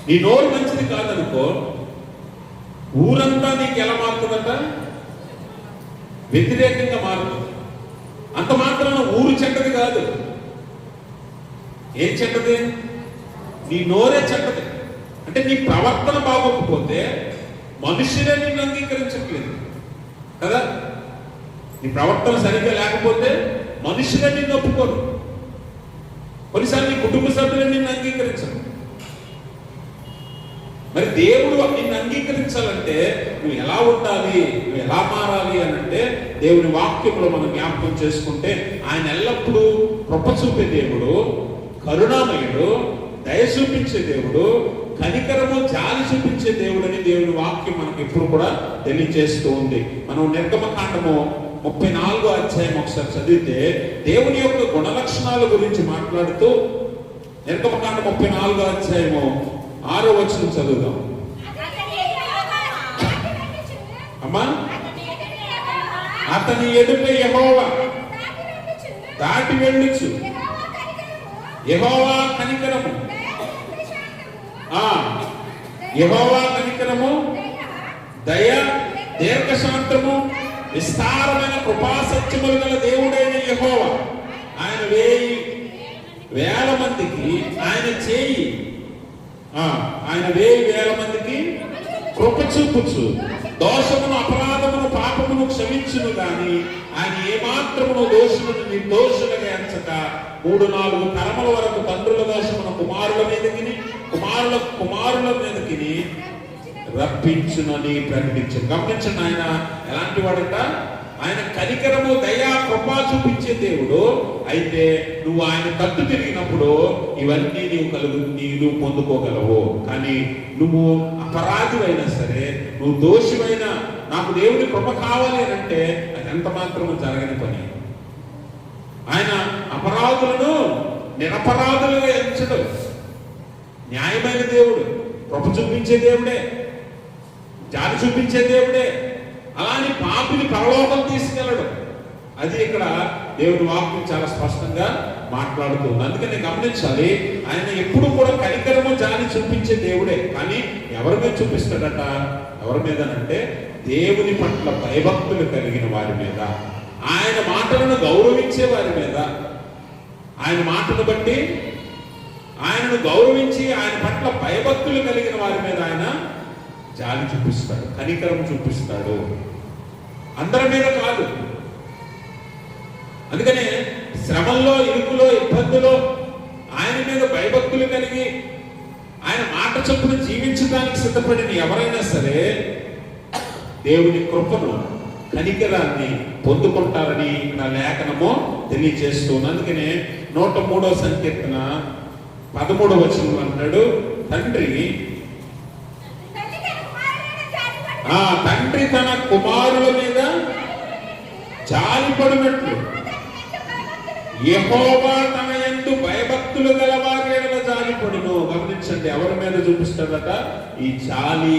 నీ నోరు మంచిది కాదనుకో, ఊరంతా నీకు ఎలా మారుతుందట? వ్యతిరేకంగా మారుతుంది. అంత మాత్రాన ఊరు చెడ్డది కాదు. ఏం చెడ్డది? నీ నోరే చెడ్డది. అంటే నీ ప్రవర్తన బాగోకపోతే మనుషులే నిన్ను అంగీకరించట్లేదు కదా. నీ ప్రవర్తన సరిగ్గా లేకపోతే మనుషులే నిన్ను ఒప్పుకోరు. కొన్నిసార్లు నీ కుటుంబ సభ్యులే నిన్ను అంగీకరించరు. మరి దేవుడు నిన్ను అంగీకరించాలంటే నువ్వు ఎలా ఉండాలి, నువ్వు ఎలా మారాలి అని అంటే, దేవుని వాక్యంలో మనం జ్ఞాపకం చేసుకుంటే, ఆయన ఎల్లప్పుడూ కృప చూపే దేవుడు, కరుణామయుడు, దయ చూపించే దేవుడు, కనికరము జాలి చూపించే దేవుడు అని దేవుని వాక్యం మనకు ఎప్పుడు కూడా తెలియజేస్తూ ఉంది. మనం నిర్గమకాండము 34వ అధ్యాయం ఒకసారి చదివితే దేవుని యొక్క గుణలక్షణాల గురించి మాట్లాడుతూ, నిర్గమకాండ 34వ అధ్యాయము 6వ వచనం చదువుదాం. అమ్మా, అతని ఎదుట యెహోవా దాటి వెళ్ళుచు, యెహోవా కనికరము, యెహోవా కనికరము, దయ, దీర్ఘశాంతము, విస్తారమైన కృపాసత్యములు గల దేవుడైన యెహోవా. ఆయన 1000 మందికి ఆయన చేయి, ఆయన 1000 మందికి కృప చూపుచు దోషమును, అపరాధమును, పాపమును క్షమించును గాని ఆయన ఏమాత్రమును దోషులను నిర్దోషులుగా ఎంచక 3-4 తరముల వరకు తండ్రుల దోషమును కుమారుల మీదకి, కుమారుల మీదకి రప్పించునని ప్రకటించు. గమనించండి, ఆయన ఎలాంటి వాడట? ఆయన కనికరము, దయ, కృప చూపించే దేవుడు. అయితే నువ్వు ఆయన తట్టు తిరిగినప్పుడు ఇవన్నీ నీవు పొందుకోగలవు. కానీ నువ్వు అపరాధివైనా సరే, నువ్వు దోషివైనా, నాకు దేవుని కృప కావాలి అని అంటే అది ఎంత మాత్రము జరగని పని. ఆయన అపరాధులను నిరపరాధులుగా ఎంచడు. న్యాయమైన దేవుడు, కృప చూపించే దేవుడే, జాలి చూపించే దేవుడే. అలాని పాపిని పరలోకం తీసుకెళ్ళడు. అది ఇక్కడ దేవుని వాక్యం చాలా స్పష్టంగా మాట్లాడుతుంది. అందుకని గమనించాలి, ఆయన ఎప్పుడు కూడా కనికరము, జాలి చూపించే దేవుడే. కానీ ఎవరి మీద చూపిస్తాడట? ఎవరి మీదనంటే దేవుని పట్ల భయభక్తులు కలిగిన వారి మీద, ఆయన మాటలను గౌరవించే వారి మీద, ఆయన మాటను బట్టి ఆయనను గౌరవించి ఆయన పట్ల భయభక్తులు కలిగిన వారి మీద ఆయన జాలి చూపిస్తాడు, కనికరం చూపిస్తాడు. అందరి మీద కాదు. అందుకనే శ్రమల్లో, ఇరుకులో, ఇబ్బందులో ఆయన మీద భయభక్తులు కలిగి ఆయన మాట చొప్పున జీవించడానికి సిద్ధపడిన ఎవరైనా సరే దేవుని కృపను, కనికరాన్ని పొందుకుంటారని నా లేఖనము తెలియజేస్తుంది. అందుకనే 103వ సంకీర్తన 13వ వచనం అంటాడు, తండ్రి తన కుమారుల మీద జాలిపడినట్లు యెహోవా తన యందు భయభక్తులు గల వారి ఎడల జాలిపడును. గమనించండి, ఎవరి మీద చూపిస్తాడట ఈ జాలి,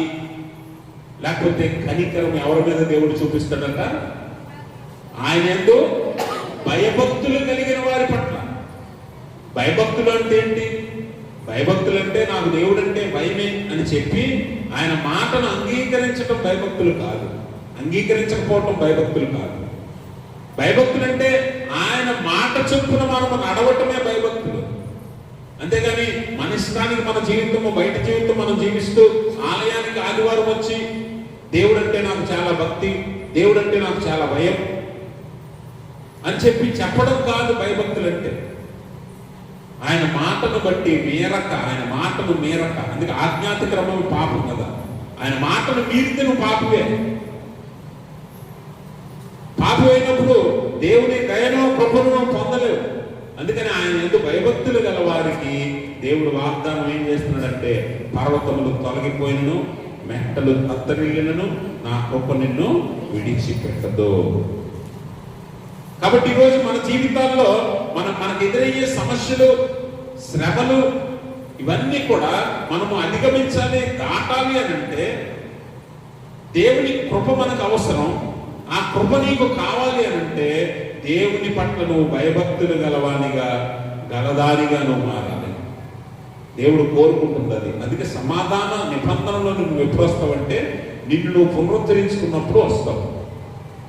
లేకపోతే కనికరం ఎవరి మీద దేవుడు చూపిస్తాడంట? ఆయన యందు భయభక్తులు కలిగిన వారి పట్ల. భయభక్తులు అంటే ఏంటి? భయభక్తులు అంటే నాకు దేవుడు అంటే భయమే అని చెప్పి ఆయన మాటను అంగీకరించడం భయభక్తులు కాదు, అంగీకరించకపోవటం భయభక్తులు కాదు. భయభక్తులు అంటే ఆయన మాట చొప్పున మనము నడవటమే భయభక్తులు. అంతేగాని మన ఇష్టానికి మన జీవితము, బయట జీవితం మనం జీవిస్తూ ఆలయానికి ఆదివారం వచ్చి దేవుడు అంటే నాకు చాలా భక్తి, దేవుడు అంటే నాకు చాలా భయం అని చెప్పి చెప్పడం కాదు భయభక్తులు అంటే. ఆయన మాటను బట్టి మేరక, ఆయన మాటను మేరక, అందుకే ఆజ్ఞాతిక్రమం పాపం కదా. ఆయన మాటను మీరితే నువ్వు పాపమే. పాపం అయినప్పుడు దేవుని దయను కృపను పొందలేవు. అందుకని ఆయన ఎందుకు భయభక్తులు గల వారికి దేవుడు వాగ్దానం ఏం చేస్తున్నాడంటే, పర్వతములు తొలగిపోయినను, మెట్టలు తత్తరిల్లినను, నా కృప నిన్ను విడిచిపెట్టదు. కాబట్టి ఈరోజు మన జీవితాల్లో మనకు ఎదురయ్యే సమస్యలు, శ్రమలు, ఇవన్నీ కూడా మనము అధిగమించాలి, దాటాలి అని అంటే దేవుని కృప మనకు అవసరం. ఆ కృప నీకు కావాలి అని అంటే దేవుని పట్ల నువ్వు భయభక్తులు గలదానిగా నువ్వు మారాలి. దేవుడు కోరుకుంటుంది అది. అందుకే సమాధాన నిబంధనలో నువ్వు ఎప్పుడు వస్తావంటే నిన్ను నువ్వు పునరుద్ధరించుకున్నప్పుడు వస్తావు.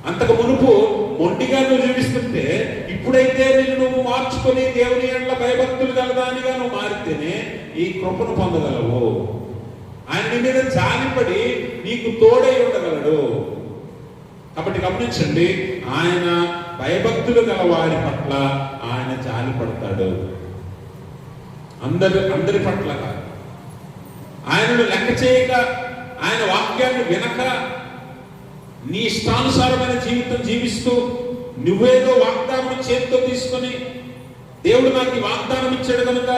అంతకు మునుపు మొండిగా నువ్వు జీవిస్తుంటే, ఇప్పుడైతే నిన్ను నువ్వు మార్చుకొని దేవుని ఎడల భయభక్తులు గలదానిగా నువ్వు మారితేనే ఈ కృపను పొందగలవు. ఆయన నీ మీద జాలిపడి నీకు తోడై ఉండగలడు. కాబట్టి గమనించండి, ఆయన భయభక్తులు గల వారి పట్ల ఆయన జాలి పడతాడు. అందరి పట్ల కాదు. ఆయనను లెక్క చేయక, ఆయన వాక్యాన్ని వినక, నీ ఇష్టానుసారమైన జీవితం జీవిస్తూ నువ్వేదో వాగ్దానం చేతితో తీసుకొని దేవుడు నాకు ఈ వాగ్దానం ఇచ్చాడు కనుక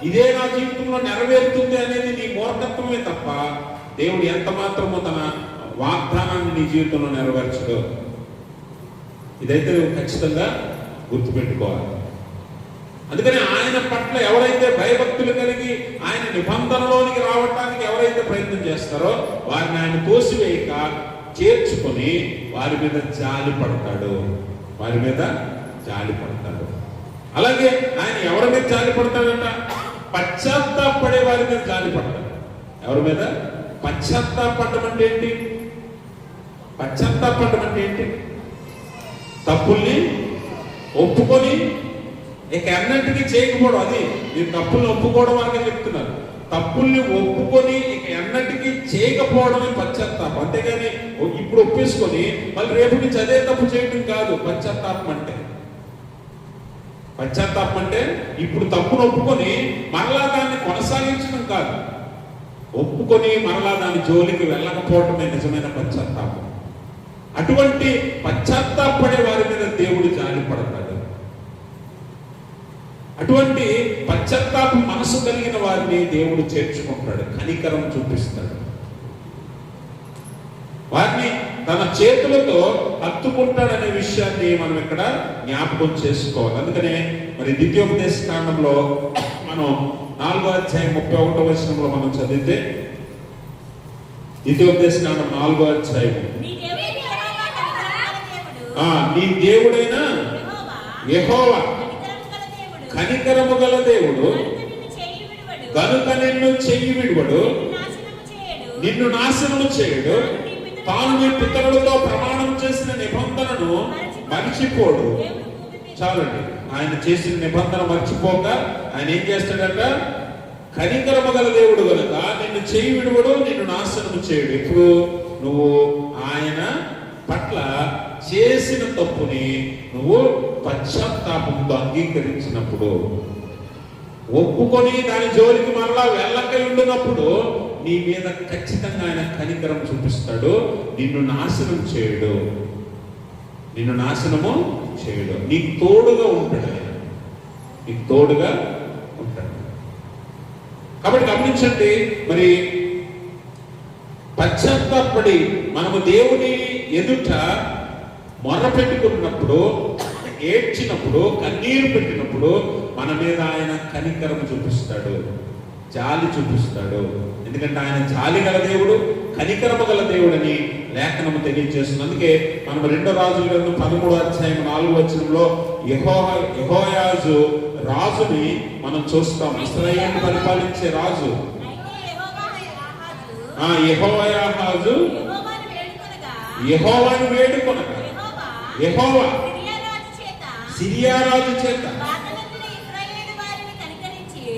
ఇదే నా జీవితంలో నెరవేరుతుంది అనేది నీ మూర్ఖత్వమే తప్ప దేవుడు ఎంత మాత్రమో తన వాగ్దానాన్ని నీ జీవితంలో నెరవేర్చడు. ఇదైతే నువ్వు ఖచ్చితంగా గుర్తుపెట్టుకోవాలి. అందుకని ఆయన పట్ల ఎవరైతే భయభక్తులు కలిగి ఆయన నిబంధనలోనికి రావటానికి ఎవరైతే ప్రయత్నం చేస్తారో వారిని ఆయన తోసివేయక చేర్చుకొని వారి మీద జాలి పడతాడు, వారి మీద జాలి పడతాడు. అలాగే ఆయన ఎవరి మీద జాలి పడతాడంట? పశ్చాత్తాపడే వారి మీద జాలి పడతాడు. ఎవరి మీద? పశ్చాత్తాపడడం అంటే ఏంటి? పశ్చాత్తాపడడం అంటే ఏంటి? తప్పుల్ని ఒప్పుకొని ఇక ఎన్నటికీ చేయకపోవడం. అది మీరు తప్పుల్ని ఒప్పుకోవడం అని చెప్తున్నారు. తప్పుల్ని ఒప్పుకొని ఇక ఎన్నటికీ చేయకపోవడమే పశ్చాత్తాపం. అంతేగాని ఇప్పుడు ఒప్పేసుకొని మళ్ళీ రేపు నుంచి అదే తప్పు చేయడం కాదు పశ్చాత్తాపం అంటే. పశ్చాత్తాపం అంటే ఇప్పుడు తప్పును ఒప్పుకొని మరలా దాన్ని కొనసాగించడం కాదు. ఒప్పుకొని మరలా దాని జోలికి వెళ్ళకపోవటమే నిజమైన పశ్చాత్తాపం. అటువంటి పశ్చాత్తాపడే వారి మీద దేవుడు జాలి పడతాడు. అటువంటి పశ్చాత్తాప మనసు కలిగిన వారిని దేవుడు చేర్చుకుంటాడు, కనికరం చూపిస్తాడు. వారిని తన చేతులతో హత్తుకుంటాడనే విషయాన్ని మనం ఇక్కడ జ్ఞాపకం చేసుకోవాలి. అందుకనే మరి ద్వితీయోపదేశ కాండంలో మనం 4వ అధ్యాయం 31వ వచనంలో మనం చదివితే, ద్వితీయోపదేశ కాండం 4వ అధ్యాయం, నీ దేవుడైన యెహోవా కనికరము గల దేవుడు గనుక నిన్ను చెయ్యి విడువడు, నిన్ను నాశనము చేయడు, తాను నీ పితరులతో ప్రమాణం చేసిన నిబంధనను మర్చిపోడు. చాలండి, ఆయన చేసిన నిబంధన మర్చిపోక ఆయన ఏం చేస్తాడట? కనికరము గల దేవుడు కనుక నిన్ను చెయ్యి విడువడు, నిన్ను నాశనము చేయడు. ఇప్పుడు నువ్వు ఆయన పట్ల చేసిన తప్పుని నువ్వు పశ్చాత్తాపంతో అంగీకరించినప్పుడు, ఒప్పుకొని దాని జోలికి మరలా వెళ్ళక ఉండినప్పుడు నీ మీద ఖచ్చితంగా ఆయన కనికరం చూపిస్తాడు. నిన్ను నాశనం చేయడు, నిన్ను నాశనము చేయడు. నీకు తోడుగా ఉంటాడు, నీకు తోడుగా ఉంటాడు. కాబట్టి గమనించండి, మరి పశ్చాత్తాపడి మనము దేవుని ఎదుట మొర్ర పెట్టుకున్నప్పుడు, ఏడ్చినప్పుడు, కన్నీరు పెట్టినప్పుడు మన మీద ఆయన కనికరం చూపిస్తాడు, జాలి చూపిస్తాడు. ఎందుకంటే ఆయన జాలి గల దేవుడు, కనికరము గల దేవుడని లేఖనము తెలియజేస్తుంది. అందుకే మనం 2 రాజుల గ్రంథం 13వ అధ్యాయం 4వ వచనంలో యెహోయాజు రాజుని మనం చూస్తాం. ఇశ్రాయేలును పరిపాలించే రాజు. యెహోయాహాజు యెహోవాను వేడుకొనగా యెహోవా సిరియా రాజు చేత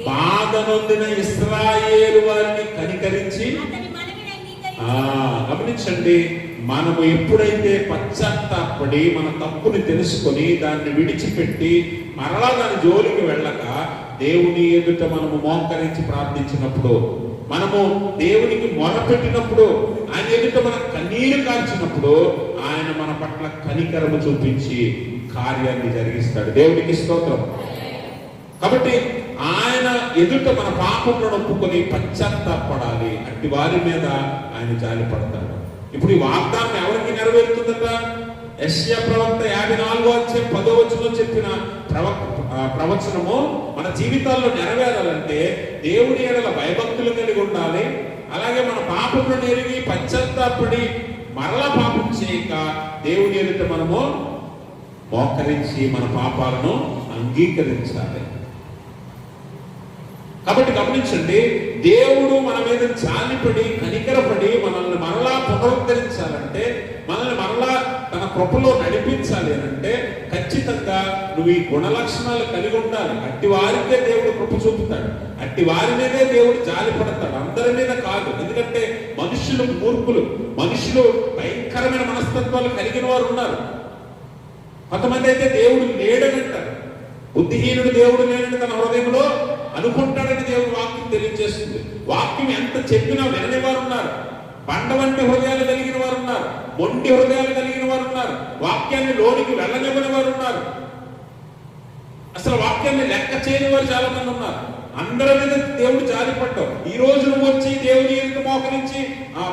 బాధనొందిన ఇశ్రాయేలు వారిని కనికరించి. గమనించండి, మనము ఎప్పుడైతే పశ్చాత్తాపడి మన తప్పుని తెలుసుకొని దాన్ని విడిచిపెట్టి మరలా దాని జోలికి వెళ్ళక దేవుని ఎదుట మనము మోకరించి ప్రార్థించినప్పుడు, మనము దేవునికి మొరపెట్టినప్పుడు, ఆయన ఎదుట మన కన్నీరు కార్చినప్పుడు ఆయన మన పట్ల కనికరము చూపించి కార్యాన్ని జరిగిస్తాడు. దేవునికి స్తోత్రం. కాబట్టి ఆయన ఎదుట మన పాపములను ఒప్పుకొని పశ్చాత్తాపడాలి. అట్టి వారి మీద ఆయన జాలి పడతాడు. ఇప్పుడు ఈ వాగ్దానం ఎవరికి నెరవేరుతుందట? యెషయా ప్రవక్త 54వ అధ్యాయం 10వ వచనంలో చెప్పిన ప్రవచనము మన జీవితాల్లో నెరవేరాలంటే దేవుని ఎడల భయభక్తులు కలిగి ఉండాలి. అలాగే మన పాపములను ఎరిగి పశ్చాత్తాపడి మరలా పాపం చేయక దేవుని ఎదుట మనము మోకరించి మన పాపాలను అంగీకరించాలి. కాబట్టి గమనించండి, దేవుడు మన మీద జాలిపడి కనికరపడి మనల్ని మరలా పునరుద్ధరించాలంటే, మనల్ని మరలా తన కృపలో నడిపించాలి అంటే ఖచ్చితంగా నువ్వు ఈ గుణ లక్షణాలు కలిగి ఉండాలి. అట్టి వారికే దేవుడు కృప చూపుతాడు. అట్టి వారి మీదే దేవుడు జాలి పడతాడు, అందరి మీద కాదు. ఎందుకంటే మనుషులు మూర్ఖులు, మనుషులు భయంకరమైన మనస్తత్వాలు కలిగిన వారు ఉన్నారు. కొంతమంది అయితే దేవుడు లేడని అంటారు. బుద్ధిహీనుడు దేవుడు లేడని తన హృదయంలో అనుకుంటాడని దేవుడు వాక్యం తెలియజేస్తుంది. వాక్యం ఎంత చెప్పినా వినని వారు ఉన్నారు. బండ వంటి హృదయాలు కలిగిన వారు ఉన్నారు. మొండి హృదయాలు కలిగిన వారు ఉన్నారు. వాక్యాన్ని లోనికి వెళ్ళనివ్వని వారు ఉన్నారు. అసలు వాక్యాన్ని లెక్క చేయని వారు చాలా మంది ఉన్నారు. అందరి మీద దేవుడు జాలి పడ్డావు. ఈ రోజు నువ్వు వచ్చి దేవుని ఎదుట మోకరించి,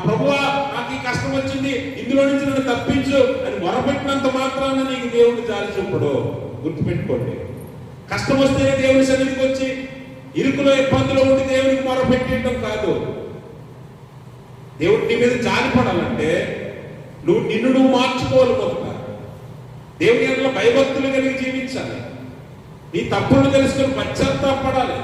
ప్రభువా నాకు ఈ కష్టం వచ్చింది, ఇందులో నుంచి నన్ను తప్పించు అని మొరపెట్టినంత మాత్రాన నీకు దేవుడు జాలి చూపడు. గుర్తుపెట్టుకోండి. కష్టం వస్తేనే దేవుని సన్నిధికి వచ్చి ఇరుకులో ఇబ్బందులో ఉండి దేవునికి మొరపెట్టడం కాదు. దేవుడు నీ మీద జాలి పడాలంటే నిన్ను మార్చుకోవాలి. మొదట దేవుని ఎడల భయభక్తులు కలిగి జీవించాలి. నీ తప్పులను తెలుసుకొని పశ్చాత్తాపడాలి.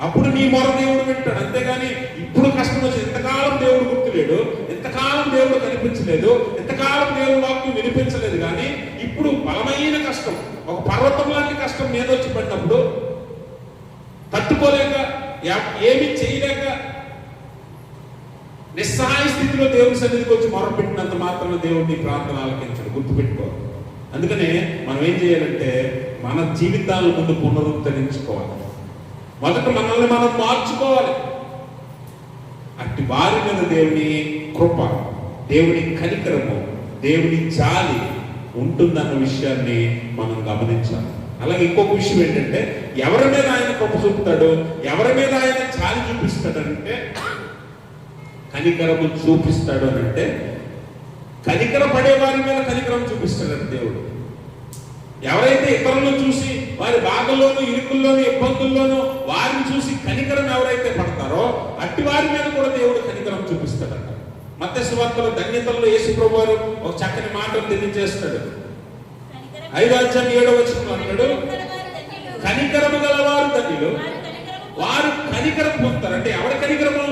అప్పుడు నీ మొర దేవుడు వింటాడు. అంతేగాని ఇప్పుడు కష్టం వచ్చి ఎంతకాలం దేవుడు గుర్తులేడు, ఎంతకాలం దేవుడు కనిపించలేదు, ఎంతకాలం దేవుడు వాక్యం వినిపించలేదు. కానీ ఇప్పుడు బలమైన కష్టం, ఒక పర్వతం లాంటి కష్టం మీద వచ్చి పడినప్పుడు తట్టుకోలేక, ఏమి చేయలేక నిస్సహాయ స్థితిలో దేవుని సన్నిధికి వచ్చి మొరపెట్టినంత మాత్రం దేవుడిని ప్రార్థన ఆలకించడు. గుర్తుపెట్టుకో. అందుకనే మనం ఏం చేయాలంటే మన జీవితాల ముందు పునరుద్ధరించుకోవాలి. మొదట మనల్ని మనం మార్చుకోవాలి. అట్టి వారి మీద దేవుని కృప, దేవుని కనికరము, దేవుని జాలి ఉంటుందన్న విషయాన్ని మనం గమనించాలి. అలాగే ఇంకొక విషయం ఏంటంటే, ఎవరి మీద ఆయన కృప చూపుతాడు, ఎవరి మీద ఆయన జాలి చూపిస్తాడంటే, కనికరము చూపిస్తాడు అని అంటే కనికర పడే వారి మీద కనికరం చూపిస్తాడని దేవుడు. ఎవరైతే ఇతరులను చూసి వారి బాధల్లోనూ ఇరుకుల్లోనూ ఇబ్బందుల్లోనూ వారిని చూసి కనికరం ఎవరైతే పడతారో అట్టి వారి మీద కూడా దేవుడు కనికరం చూపిస్తాడట. మత్తయి సువార్తలో ధన్యతల్లో యేసు ప్రభువు వారు ఒక చక్కని మాటను తెలియజేస్తాడు. 5వ అధ్యాయం 7వ వచనంలో అంటాడు, కనికరము గలవారు ధన్యులు, వారు కనికరం పొందుతారు. అంటే ఎవరి కనికరము?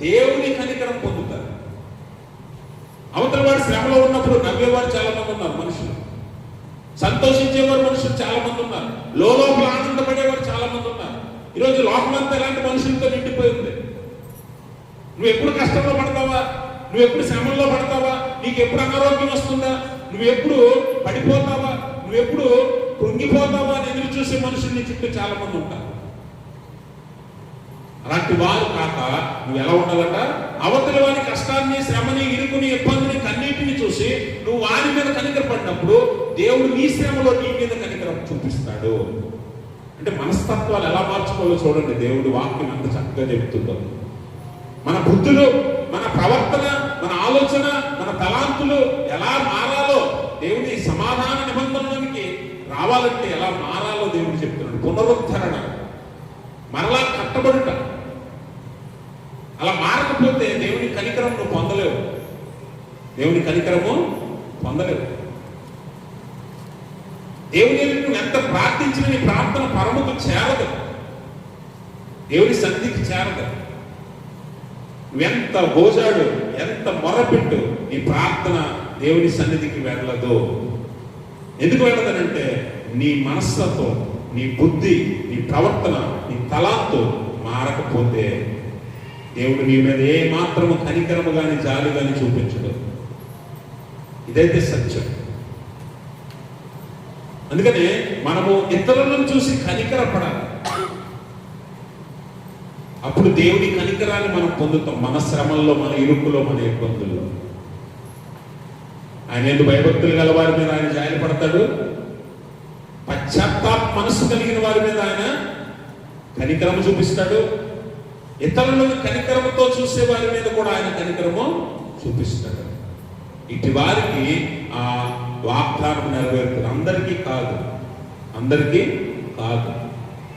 దేవుని కనికరం పొందుతారు. అవతల వారు శ్రమలో ఉన్నప్పుడు నవ్వేవారు చాలా మంది ఉన్నారు మనుషులు, సంతోషించేవారు మనుషులు చాలా మంది ఉన్నారు, లోపల ఆనందపడేవారు చాలా మంది ఉన్నారు. ఈరోజు లోకమంతా ఎలాంటి మనుషులతో నిండిపోయింది. నువ్వు ఎప్పుడు కష్టంలో పడతావా? నువ్వు ఎప్పుడు శ్రమంలో పడతావా? నీకు ఎప్పుడు అనారోగ్యం వస్తుందా? నువ్వు ఎప్పుడు పడిపోతావా? నువ్వు ఎప్పుడు కృంగిపోతావా అని ఎదురు చూసే మనుషులు నీ చుట్టూ చాలా మంది ఉంటారు. అలాంటి వారు కాక నువ్వు ఎలా ఉండాలట? అవతలి వారి కష్టాన్ని, శ్రమని, ఇరుకుని, ఇబ్బందిని, కన్నీటిని చూసి నువ్వు వారి మీద కనికరపడినప్పుడు దేవుడు నీ శ్రమలో నీ మీద కనికరం చూపిస్తాడు. అంటే మనస్తత్వాలు ఎలా మార్చుకోవాలో చూడండి. దేవుడు వాక్యం అంత చక్కగా చెబుతుందో. మన బుద్ధులు, మన ప్రవర్తన, మన ఆలోచన, మన తలాంతులు ఎలా మారాలో, దేవుని సమాధాన నిబంధనలకి రావాలంటే ఎలా మారాలో దేవుడు చెప్తున్నాడు. పునరుద్ధరణ, మరలా కట్టబడుట. అలా మారకపోతే దేవుని కనికరం దేవుని కనికరము పొందలేవు. దేవుని నువ్వు ఎంత ప్రార్థించిన నీ ప్రార్థన పరముకు చేరదు, దేవుని సన్నిధికి చేరదు. నువ్వెంత గోజాడు, ఎంత మొరపెట్టు, నీ ప్రార్థన దేవుని సన్నిధికి వెళ్ళదు. ఎందుకు వెళ్ళదనంటే నీ మనస్సుతో, నీ బుద్ధి, నీ ప్రవర్తన, నీ తలాంతు మారకపోతే దేవుడు నీ మీద ఏ మాత్రము కనికరము గాని జాలి గాని చూపించడు. ఇదైతే సత్యం. అందుకనే మనము ఇతరులను చూసి కనికరపడాలి. అప్పుడు దేవుడి కనికరాన్ని మనం పొందుతాం, మన శ్రమల్లో, మన ఇరుకులో, మన ఇబ్బందుల్లో. ఆయన ఎందుకు భయభక్తులు గల వారి మీద ఆయన జాలి పడతాడు, పశ్చాత్తాప మనసు కలిగిన వారి మీద ఆయన కనికరము చూపిస్తాడు. ఇతరులను కనికరముతో చూసే వారి మీద కూడా ఆయన కనికరము చూపిస్తాడు. ఇటు వారికి ఆ వాగ్దానం నెరవేరుతుంది. అందరికీ కాదు, అందరికీ కాదు.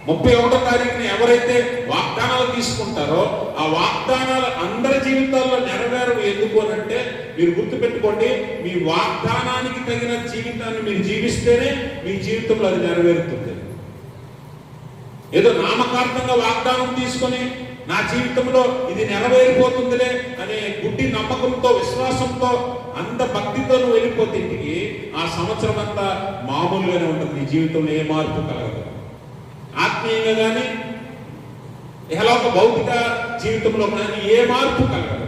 31వ తారీఖున ఎవరైతే వాగ్దానాలు తీసుకుంటారో ఆ వాగ్దానాలు అందరి జీవితాల్లో నెరవేరవు. ఎందుకు అనంటే మీరు గుర్తుపెట్టుకోండి, మీ వాగ్దానానికి తగిన జీవితాన్ని మీరు జీవిస్తేనే మీ జీవితంలో అది నెరవేరుతుంది. ఏదో నామకార్థంగా వాగ్దానం తీసుకొని నా జీవితంలో ఇది నెరవేరిపోతుందిలే అనే గుడ్డి నమ్మకంతో, విశ్వాసంతో, అంత భక్తితో నువ్వు వెళ్ళిపోతే ఇంటికి ఆ సంవత్సరం అంతా మామూలుగానే ఉంటుంది. నీ జీవితంలో ఏ మార్పు కలగదు. ఆత్మీయంగా కానీ ఇహలోక భౌతిక జీవితంలో కానీ ఏ మార్పు కలగదు.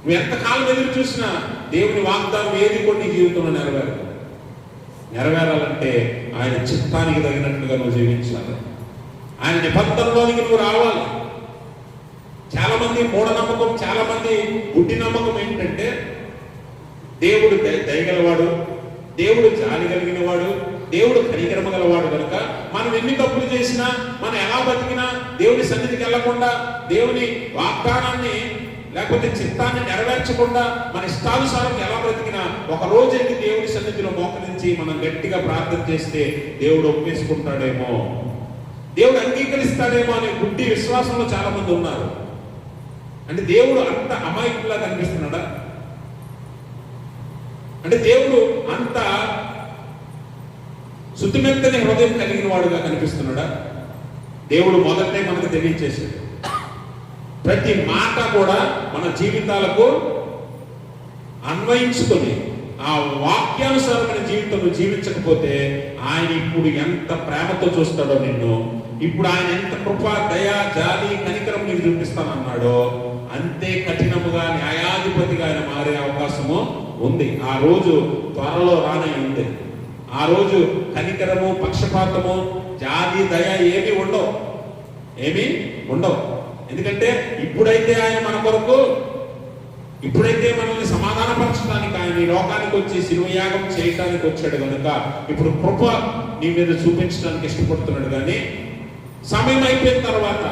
నువ్వు ఎంతకాలం ఎదురు చూసినా దేవుని వాగ్దానం ఏది కూడా నీ జీవితంలో నెరవేరదు. నెరవేరాలంటే ఆయన చిత్తానికి తగినట్లుగా నువ్వు జీవించాలి. ఆయన నిబంధనలోనికి నువ్వు రావాలి. చాలా మంది మూఢనమ్మకం, చాలా మంది గుడ్డి నమ్మకం ఏంటంటే దేవుడు దయగలవాడు, దేవుడు జాలి కలిగిన వాడు, దేవుడు కనికరమ గలవాడు కనుక మనం ఎన్ని తప్పులు చేసినా, మనం ఎలా బతికినా, దేవుని సన్నిధికి వెళ్లకుండా, దేవుని వాగ్దానాన్ని లేకపోతే చిత్తాన్ని నెరవేర్చకుండా మన ఇష్టానుసారం ఎలా బ్రతికినా, ఒక రోజు వెళ్ళి దేవుని సన్నిధిలో మోకరించి మనం గట్టిగా ప్రార్థన చేస్తే దేవుడు ఒప్పేసుకుంటాడేమో, దేవుడు అంగీకరిస్తాడేమో అనే గుడ్డి విశ్వాసంలో చాలా మంది ఉన్నారు. అంటే దేవుడు అంత అమాయకులా కనిపిస్తున్నాడా? అంటే దేవుడు అంత శుద్ధిమెత్తని హృదయం కలిగిన వాడుగా కనిపిస్తున్నాడా? దేవుడు మొదటే మనకు తెలియచేశాడు. ప్రతి మాట కూడా మన జీవితాలకు అన్వయించుకొని ఆ వాక్యానుసారమైన జీవితం జీవించకపోతే ఆయన ఇప్పుడు ఎంత ప్రేమతో చూస్తాడో నిన్ను, ఇప్పుడు ఆయన ఎంత కృప, దయ, జాలి, కనికరం నీకు చూపిస్తానన్నాడో అంతే కఠినముగా న్యాయాధిపతిగా ఆయన మారే అవకాశము ఉంది. ఆ రోజు త్వరలో రానే ఉంది. ఆ రోజు కనికరము, పక్షపాతము, జాలి, దయ ఏమీ ఉండవు, ఏమీ ఉండవు. ఎందుకంటే ఇప్పుడైతే ఆయన మన కొరకు, ఇప్పుడైతే మనల్ని సమాధానపరచడానికి ఆయన ఈ లోకానికి వచ్చి శిలువయాగం చేయడానికి వచ్చాడు కనుక ఇప్పుడు కృప నీ మీద చూపించడానికి ఇష్టపడుతున్నాడు. కానీ సమయం అయిపోయిన తర్వాత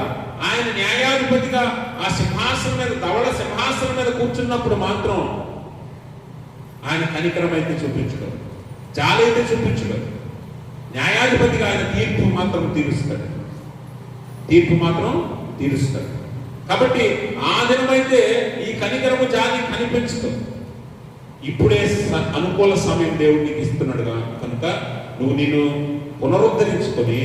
ఆయన న్యాయాధిపతిగా ఆ సింహాసనం మీద, ధవళ సింహాసనం మీద కూర్చున్నప్పుడు మాత్రం ఆయన కనికరం అయితే చూపించడు, జాలి అయితే చూపించడు. న్యాయాధిపతిగా ఆయన తీర్పు మాత్రం తీరుస్తాడు, తీర్పు మాత్రం తీరుస్తాడు. కాబట్టి ఆ దినమైతే ఈ కనికరము, జాలి కనిపించదు. ఇప్పుడే అనుకూల సమయం దేవుడు నీకు ఇస్తున్నాడు కనుక నువ్వు నిన్ను పునరుద్ధరించుకొని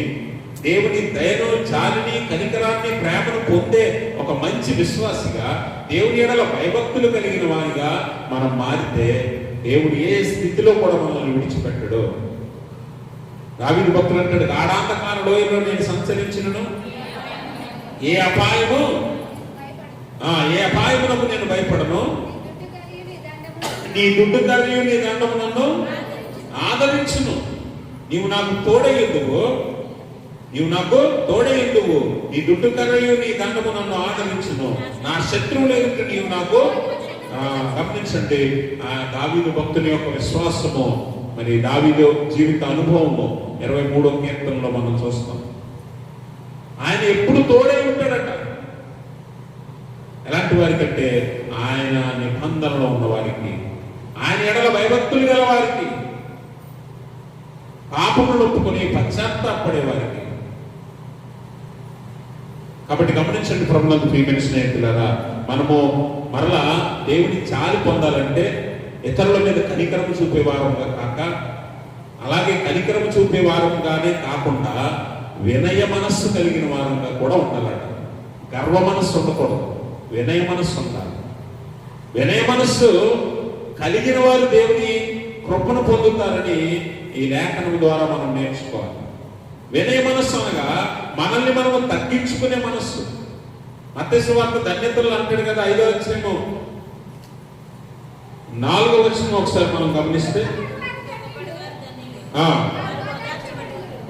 దేవుని దయను, జాలిని, కనికరాన్ని, ప్రేమను పొందే ఒక మంచి విశ్వాసిగా, దేవుని ఎడల భయభక్తులు కలిగిన వారిగా మనం మారితే దేవుడు ఏ స్థితిలో కూడా మనల్ని విడిచిపెట్టడు. దావీదు భక్తులు అంటాడు, గాఢాంధకార లోయలో నేను సంచరించినను ఏ అపాయమునకు నేను భయపడను, నీ దుడ్డు కర్రీయు నీ దండము నన్ను ఆదరించును. నీవు నాకు తోడయ్యుందువు, నీవు నాకు తోడయ్యుందువు, నీ దుడ్డు కర్రీయు నీ దండము నన్ను ఆదరించును, నా శత్రువులు ఎదుట నీవు నాకు. గమనించండి, దావీదు భక్తుని యొక్క విశ్వాసము, మరి దావీదు జీవిత అనుభవము 23వ కీర్తనలో మనం చూస్తాం. ఆయన ఎప్పుడు తోడై ఉంటాడట. ఎలాంటి వారికంటే ఆయన నిబంధనలో ఉన్న వారికి, ఆయన ఎడల భయభక్తులు గల వారికి, పాపములు ఒప్పుకొని పశ్చాత్తాపడే వారికి. కాబట్టి గమనించండి ప్రభునందు ప్రియమైన స్నేహితులారా, మనము మరలా దేవుని జాలి పొందాలంటే ఇతరుల మీద కనికరము చూపే వారంగా కాక, అలాగే కనికరము చూపే వారంగానే కాకుండా వినయ మనస్సు కలిగిన వారంగా కూడా ఉండాలట. గర్వ మనస్సు ఉండకూడదు, వినయ మనస్సు ఉండాలి. వినయ మనస్సు కలిగిన వారు దేవుని కృపను పొందుతారని ఈ లేఖనం ద్వారా మనం నేర్చుకోవాలి. వినయ మనస్సు అనగా మనల్ని మనము తగ్గించుకునే మనస్సు. మత్తయి సువార్త ధన్యతలు అంటాడు కదా, 5వ అధ్యాయము 4వ వచనం ఒకసారి మనం గమనిస్తే,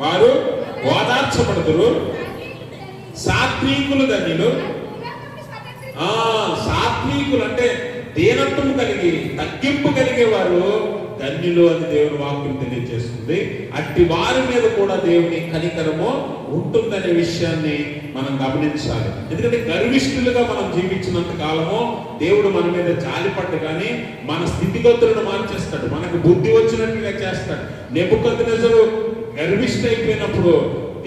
వారు ఓదార్చబడుదురు, సాత్వికులు ధన్యులు. సాత్వికులు అంటే దీనత్వం కలిగి తగ్గింపు కలిగే వారు ధన్యులు అని దేవుని వాక్యం తెలియజేస్తుంది. అట్టి వారి మీద కూడా దేవుని కనికరము ఉంటుందనే విషయాన్ని మనం గమనించాలి. ఎందుకంటే గర్విష్ఠులుగా మనం జీవించినంత కాలము దేవుడు మన మీద జాలిపడ్డ కానీ మన స్థితిగతులను మార్చేస్తాడు, మనకు బుద్ధి వచ్చినట్లుగా చేస్తాడు. నెబుకద్నెజరు గర్విష్ఠ అయిపోయినప్పుడు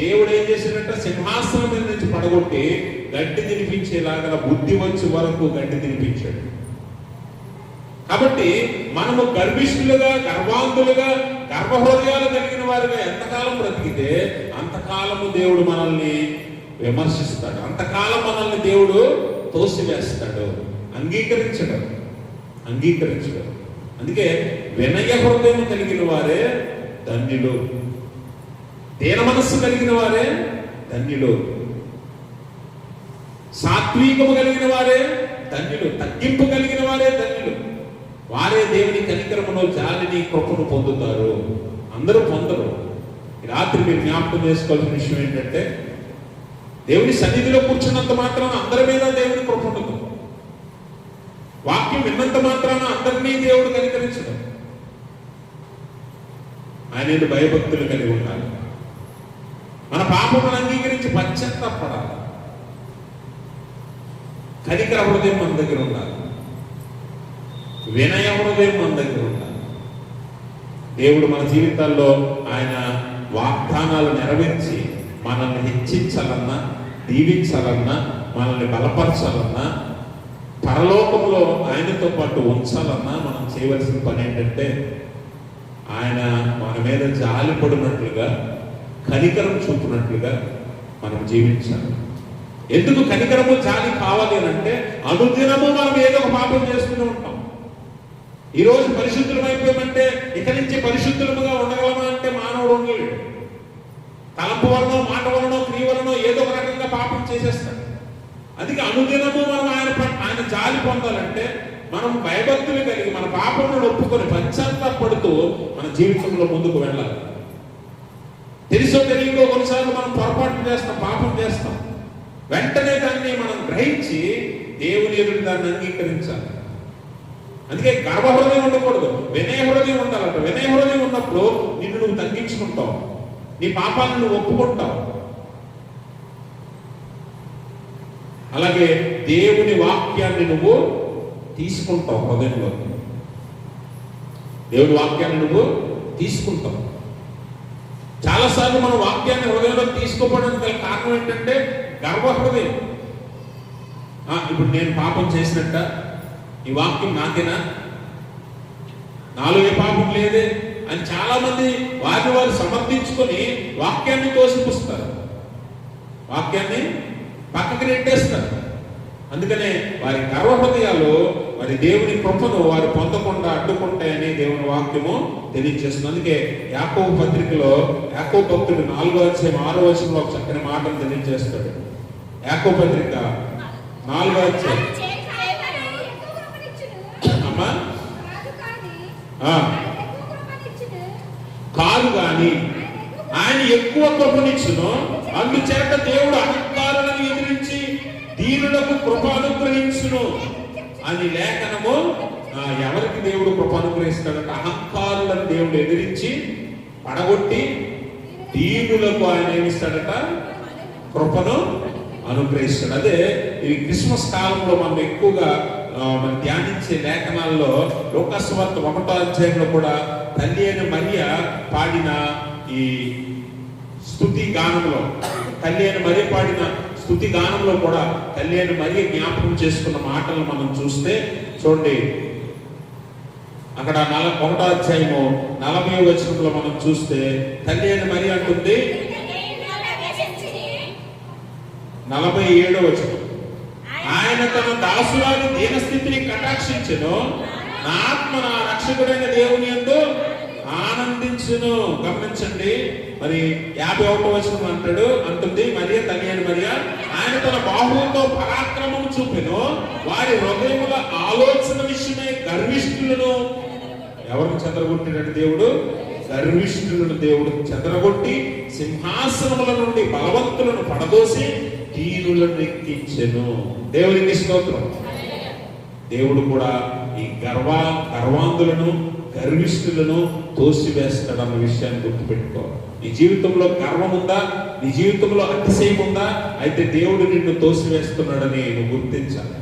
దేవుడు ఏం చేసినట్ట, సింహాసనం మీద నుంచి పడగొట్టి గడ్డి తినిపించేలాగా బుద్ధి వచ్చే వరకు గడ్డి తినిపించాడు. కాబట్టి మనము గర్విష్ఠులుగా, గర్వాంతులుగా, గర్వహృదయాలు కలిగిన వారుగా ఎంతకాలం బ్రతికితే అంతకాలము దేవుడు మనల్ని విమర్శిస్తాడు, అంతకాలం మనల్ని దేవుడు తోసివేస్తాడు. అంగీకరించడం. అందుకే వినయ హృదయం కలిగిన వారే ధన్యులు, దీన మనస్సు కలిగిన వారే ధన్యులు, సాత్వికము కలిగిన వారే ధన్యులు, తగ్గింపు కలిగిన వారే ధన్యులు. వారే దేవుని కనికరమును, జాలిని, కృపను పొందుతారు. అందరూ పొందరు. ఈ రాత్రి మీరు జ్ఞాపకం చేసుకోవాల్సిన విషయం ఏంటంటే, దేవుని సన్నిధిలో కూర్చున్నంత మాత్రాన అందరి మీద దేవుని కృప ఉండదు. వాక్యం విన్నంత మాత్రాన అందరినీ దేవుడు కనికరించడం. ఆయన భయభక్తులు కలిగి ఉండాలి. మన పాపమును అంగీకరించి పశ్చాత్తాపడాలి. కనికర హృదయం మన దగ్గర ఉండాలి, వినయ హృదయం మన దగ్గర ఉండాలి. దేవుడు మన జీవితాల్లో ఆయన వాగ్దానాలు నెరవేర్చి మనల్ని హెచ్చించాలన్నా, దీవించాలన్నా, మనల్ని బలపరచాలన్నా, పరలోకంలో ఆయనతో పాటు ఉంచాలన్నా మనం చేయవలసిన పని ఏంటంటే, ఆయన మన మీద జాలి పడినట్లుగా, కనికరం చూపినట్లుగా మనం జీవించాలి. ఎందుకు కనికరము, జాలి కావాలి అని అంటే, అనుదినము మనం ఏదో ఒక పాపం చేస్తూనే ఉంటాం. ఈరోజు పరిశుద్ధులం అయిపోయామంటే ఇక నుంచి పరిశుద్ధులముగా ఉండగలమా అంటే మానవుడు ఉండలేడు. తలంపు వలనో, మాట వలనో, క్రియ వలనో ఏదో ఒక రకంగా పాపం చేసేస్తాడు. అందుకే అనుదినము మనం ఆయన జాలి పొందాలంటే మనం భయభక్తులు కలిగి మన పాపములను ఒప్పుకొని పశ్చాత్తాపడుతూ మన జీవితంలో ముందుకు వెళ్ళాలి. తెలుసో తెలియకో కొన్నిసార్లు మనం పొరపాటు చేస్తాం, పాపం చేస్తాం. వెంటనే దాన్ని మనం గ్రహించి దేవుని ఎదురు దాన్ని అంగీకరించాలి. అందుకే గర్వహృదయం ఉండకూడదు, వినయ హృదయం ఉండాలంట. వినయ హృదయం ఉన్నప్పుడు నిన్ను నువ్వు తగ్గించుకుంటావు, నీ పాపాలను నువ్వు ఒప్పుకుంటావు. అలాగే దేవుని వాక్యాన్ని నువ్వు తీసుకుంటావు హృదయంలో. దేవుని వాక్యాన్ని నువ్వు తీసుకుంటావు. చాలాసార్లు మనం వాక్యాన్ని హృదయంలో తీసుకోవడానికి గల కారణం ఏంటంటే గర్వ హృదయం. ఇప్పుడు నేను పాపం చేసినట్ట, ఈ వాక్యం నాకేనా, నాలో ఏ పాపం లేదే అని చాలా మంది వారు సమర్థించుకొని వాక్యాన్ని తోసిపుస్తారు, వాక్యాన్ని పక్కకి నెట్టేస్తారు. అందుకనే వారి గర్వ హృదయాలు వారి దేవుని కృపను వారు పొందకుండా అడ్డుకుంటాయని దేవుని వాక్యము తెలియజేస్తుంది. అందుకే యాకోబు పత్రికలో యాకోబు భక్తుడు 4వ అధ్యాయం 6వ వచనంలో ఒక చక్కని మాటను తెలియజేస్తాడు. యాకోబు పత్రిక 4వ అధ్యాయం కాదు గాని ఆయన ఎక్కువ కృపనిచ్చును, అందుచేత దేవుడు అహంకారులను ఎదిరించి దీనులకు కృప అనుగ్రహించును అని లేఖనము. ఎవరికి దేవుడు కృప అనుగ్రహిస్తాడంటే అహంకారులను దేవుడు ఎదిరించి పడగొట్టి దీనులకు ఆయన ఏమిస్తాడట, కృపను అనుగ్రహిస్తాడు. అదే ఈ క్రిస్మస్ కాలంలో మనం ఎక్కువగా మనం ధ్యానించే లేఖనాల్లో లూకాసు వార్త 1వ అధ్యాయంలో కూడా తల్లి అయిన మరియ పాడిన ఈ స్తుతి గానంలో, తల్లి అయిన మరియ పాడిన స్తుతి గానంలో కూడా తల్లి అయిన మరియ జ్ఞాపకం చేసుకున్న మాటలను మనం చూస్తే చూడండి, అక్కడ 1వ అధ్యాయము 40వ వచనంలో మనం చూస్తే తల్లి అయిన మరియ అంటుంది, 47వ వచనం, ఆయన తన దాసురాలు దీనస్థితిని కటాక్షించెను, నా ఆత్మ నా రక్షకుడైన దేవుని యందు ఆనందించును. గమనించండి, మరి 51వ వచనం అంటుంది మరియ తల్లి అయిన మరియ, ఆయన తన బాహువుతో పరాక్రమం చూపెను, వారి హృదయముల ఆలోచన విషయమై గర్విష్ఠులను. ఎవరిని చెదరగొట్టినట్టు దేవుడు? గర్విష్ఠులను దేవుడు చెదరగొట్టి సింహాసనముల నుండి బలవంతులను పడదోసి దీనులను ఎక్కించెను. దేవునికి స్తోత్రం. దేవుడు కూడా ఈ గర్వాంధులను గర్విష్ఠులను తోసివేస్తాడన్న విషయాన్ని గుర్తుపెట్టుకో. నీ జీవితంలో గర్వం ఉందా? నీ జీవితంలో అతిశయం ఉందా? అయితే దేవుడు నిన్ను తోసివేస్తున్నాడని నువ్వు గుర్తించాలి.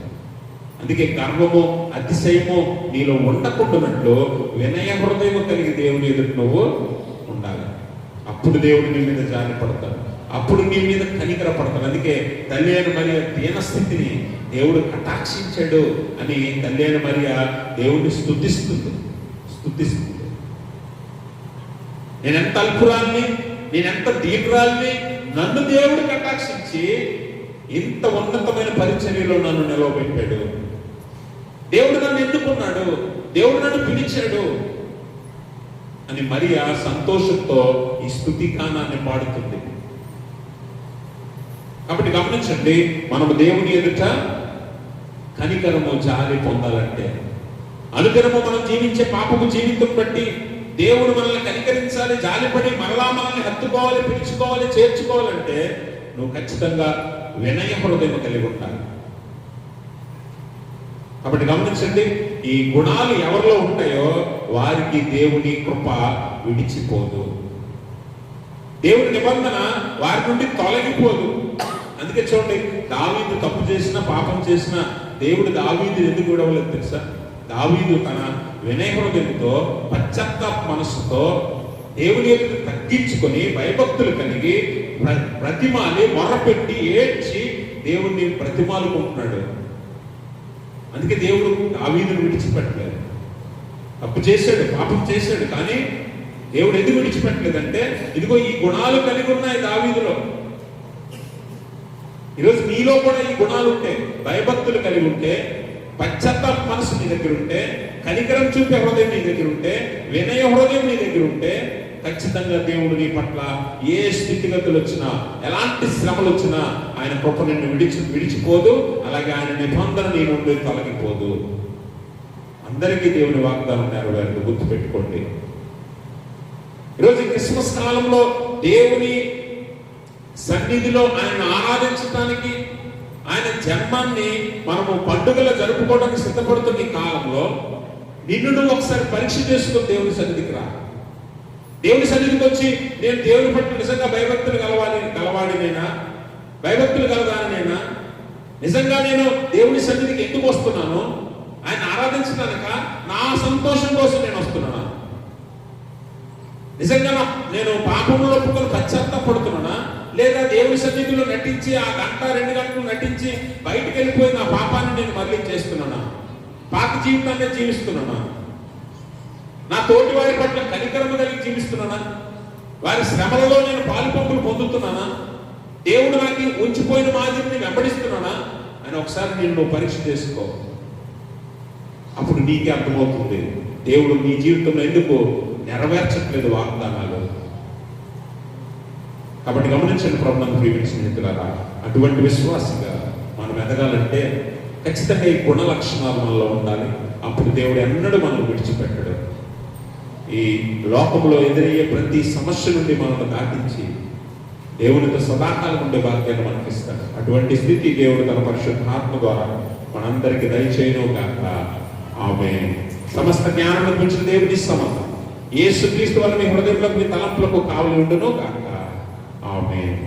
అందుకే గర్వము అతిశయము నీలో ఉండకుండానట్లు వినయ హృదయము కలిగి దేవుని ఎదుటి నువ్వు ఉండాలి. అప్పుడు దేవుడు నీ మీద జాలి పడతాడు, అప్పుడు నీ మీద కనికర పడతాడు. అందుకే తల్లి అయిన మరియ దీనస్థితిని దేవుడు కటాక్షించాడు అని తల్లి అయిన మరియ దేవుడిని స్తుతిస్తుంది. నేనెంత అల్పురాల్ని, నేనెంత దీనురాల్ని, నన్ను దేవుడు కటాక్షించి ఇంత ఉన్నతమైన పరిచర్యలో నన్ను నిలవబెట్టాడు. దేవుడు నన్ను ఎన్నుకున్నాడు, దేవుడు నన్ను పిలిచాడు అని మరియా సంతోషంతో ఈ స్తుతి గానాన్ని పాడుతుంది. కాబట్టి గమనించండి, మనము దేవుని ఎదుట కనికరము జాలి పొందాలంటే, అనుదినము మనం జీవించే పాపపు జీవితం బట్టి దేవుడు మనల్ని కనికరించాలి, జాలిపడి మరలా మనల్ని హత్తుకోవాలి, పిలుచుకోవాలి, చేర్చుకోవాలంటే నువ్వు ఖచ్చితంగా వినయ హృదయం కలిగి ఉండాలి. కాబట్టి గమనించండి, ఈ గుణాలు ఎవరిలో ఉంటాయో వారికి దేవుని కృప విడిచిపోదు, దేవుని నిబంధన వారి నుండి తొలగిపోదు. అందుకే చూడండి, దావీదు తప్పు చేసిన పాపం చేసిన దేవుడు దావీదు ఎందుకు విడవలేదు తెలుసా? దావీదు తన వినయ హృదయంతో పశ్చాత్తాప మనస్సుతో దేవుని ఎదుట తగ్గించుకొని భయభక్తులు కలిగి ప్రతిమాలి మొరపెట్టి ఏడ్చి దేవుణ్ణి ప్రతిమాలుకుంటున్నాడు. అందుకే దేవుడు దావీదును విడిచిపెట్టలేదు. తప్పు చేశాడు, పాపం చేశాడు, కానీ దేవుడు ఎందుకు విడిచిపెట్టలేదంటే ఇదిగో ఈ గుణాలు కలిగి ఉన్నాయి దావీదులో. ఈరోజు నీలో కూడా ఈ గుణాలు ఉంటే, భయభక్తులు కలిగి ఉంటే, పశ్చాత్తాప మనసు నీ దగ్గర ఉంటే, కనికరం చూపే హృదయం నీ దగ్గర ఉంటే, వినయ హృదయం నీ దగ్గర ఉంటే, ఖచ్చితంగా దేవుడు నీ పట్ల ఏ స్థితిగతులు వచ్చినా, ఎలాంటి శ్రమలు వచ్చినా ఆయన కృప నిన్ను విడిచిపోదు. అలాగే ఆయన నిబంధన నీ నుండి తొలగిపోదు. అందరికీ దేవుని వాగ్దానం నెరవేరు, గుర్తుపెట్టుకోండి. ఈరోజు క్రిస్మస్ కాలంలో దేవుని సన్నిధిలో ఆయన ఆరాధించడానికి, ఆయన జన్మాన్ని మనము పండుగలు జరుపుకోవడానికి సిద్ధపడుతున్న ఈ కాలంలో నిన్ను నువ్వు ఒకసారి పరీక్ష చేసుకుని దేవుని సన్నిధికి రా. దేవుని సన్నిధికి వచ్చి నేను దేవుని పట్ల నిజంగా భయభక్తులు గలవాడినైనా, భయభక్తులు గలదానినైనా, నిజంగా నేను దేవుని సన్నిధికి ఎందుకు వస్తున్నాను? ఆయన ఆరాధించడానిక, నా సంతోషం కోసం నేను వస్తున్నానా? నిజంగా నేను పాపంలో ఒప్పుకొని పశ్చాత్తాపడుతున్నానా? లేదా దేవుని సన్నిధిలో నటించి ఆ 1-2 గంటలు నటించి బయటికి వెళ్ళిపోయి నా పాపాన్ని నేను మళ్ళీ చేస్తున్నానా? పాత జీవితాన్ని జీవిస్తున్నానా? నా తోటి వారి పట్ల కనికరము కలిగి జీవిస్తున్నానా? వారి శ్రమలలో నేను పాలుపంపులు పొందుతున్నానా? దేవుడు నాకు ఉంచిపోయిన మాదిరిని వెంబడిస్తున్నానా అని ఒకసారి నేను పరీక్ష చేసుకో. అప్పుడు నీకే అర్థమవుతుంది దేవుడు నీ జీవితంలో ఎందుకు నెరవేర్చట్లేదు వాగ్దానాలు. కాబట్టి గమనించండి ప్రభువునందు ప్రియమైన స్నేహితులారా, అటువంటి విశ్వాసంగా మనం ఎదగాలంటే ఖచ్చితంగా ఈ గుణ లక్షణాలు మనలో ఉండాలి. అప్పుడు దేవుడు ఎన్నడూ మనల్ని విడిచిపెట్టడు. ఈ లోకంలో ఎదురయ్యే ప్రతి సమస్య నుండి మనల్ని దాటించి దేవునితో సదాకాలం ఉండే భాగ్యాన్ని మనకి ఇస్తాడు. అటువంటి స్థితి దేవుడు తన పరిశుద్ధాత్మ ద్వారా మనందరికీ దయచేయను గాక. ఆమేన్. సమస్త జ్ఞానం గురించిన దేవుని సమర్థం యేసుక్రీస్తు వల్ల మీ హృదయంలో మీ తలంపులకు కావలి ఉండును గాక. ఆమేన్.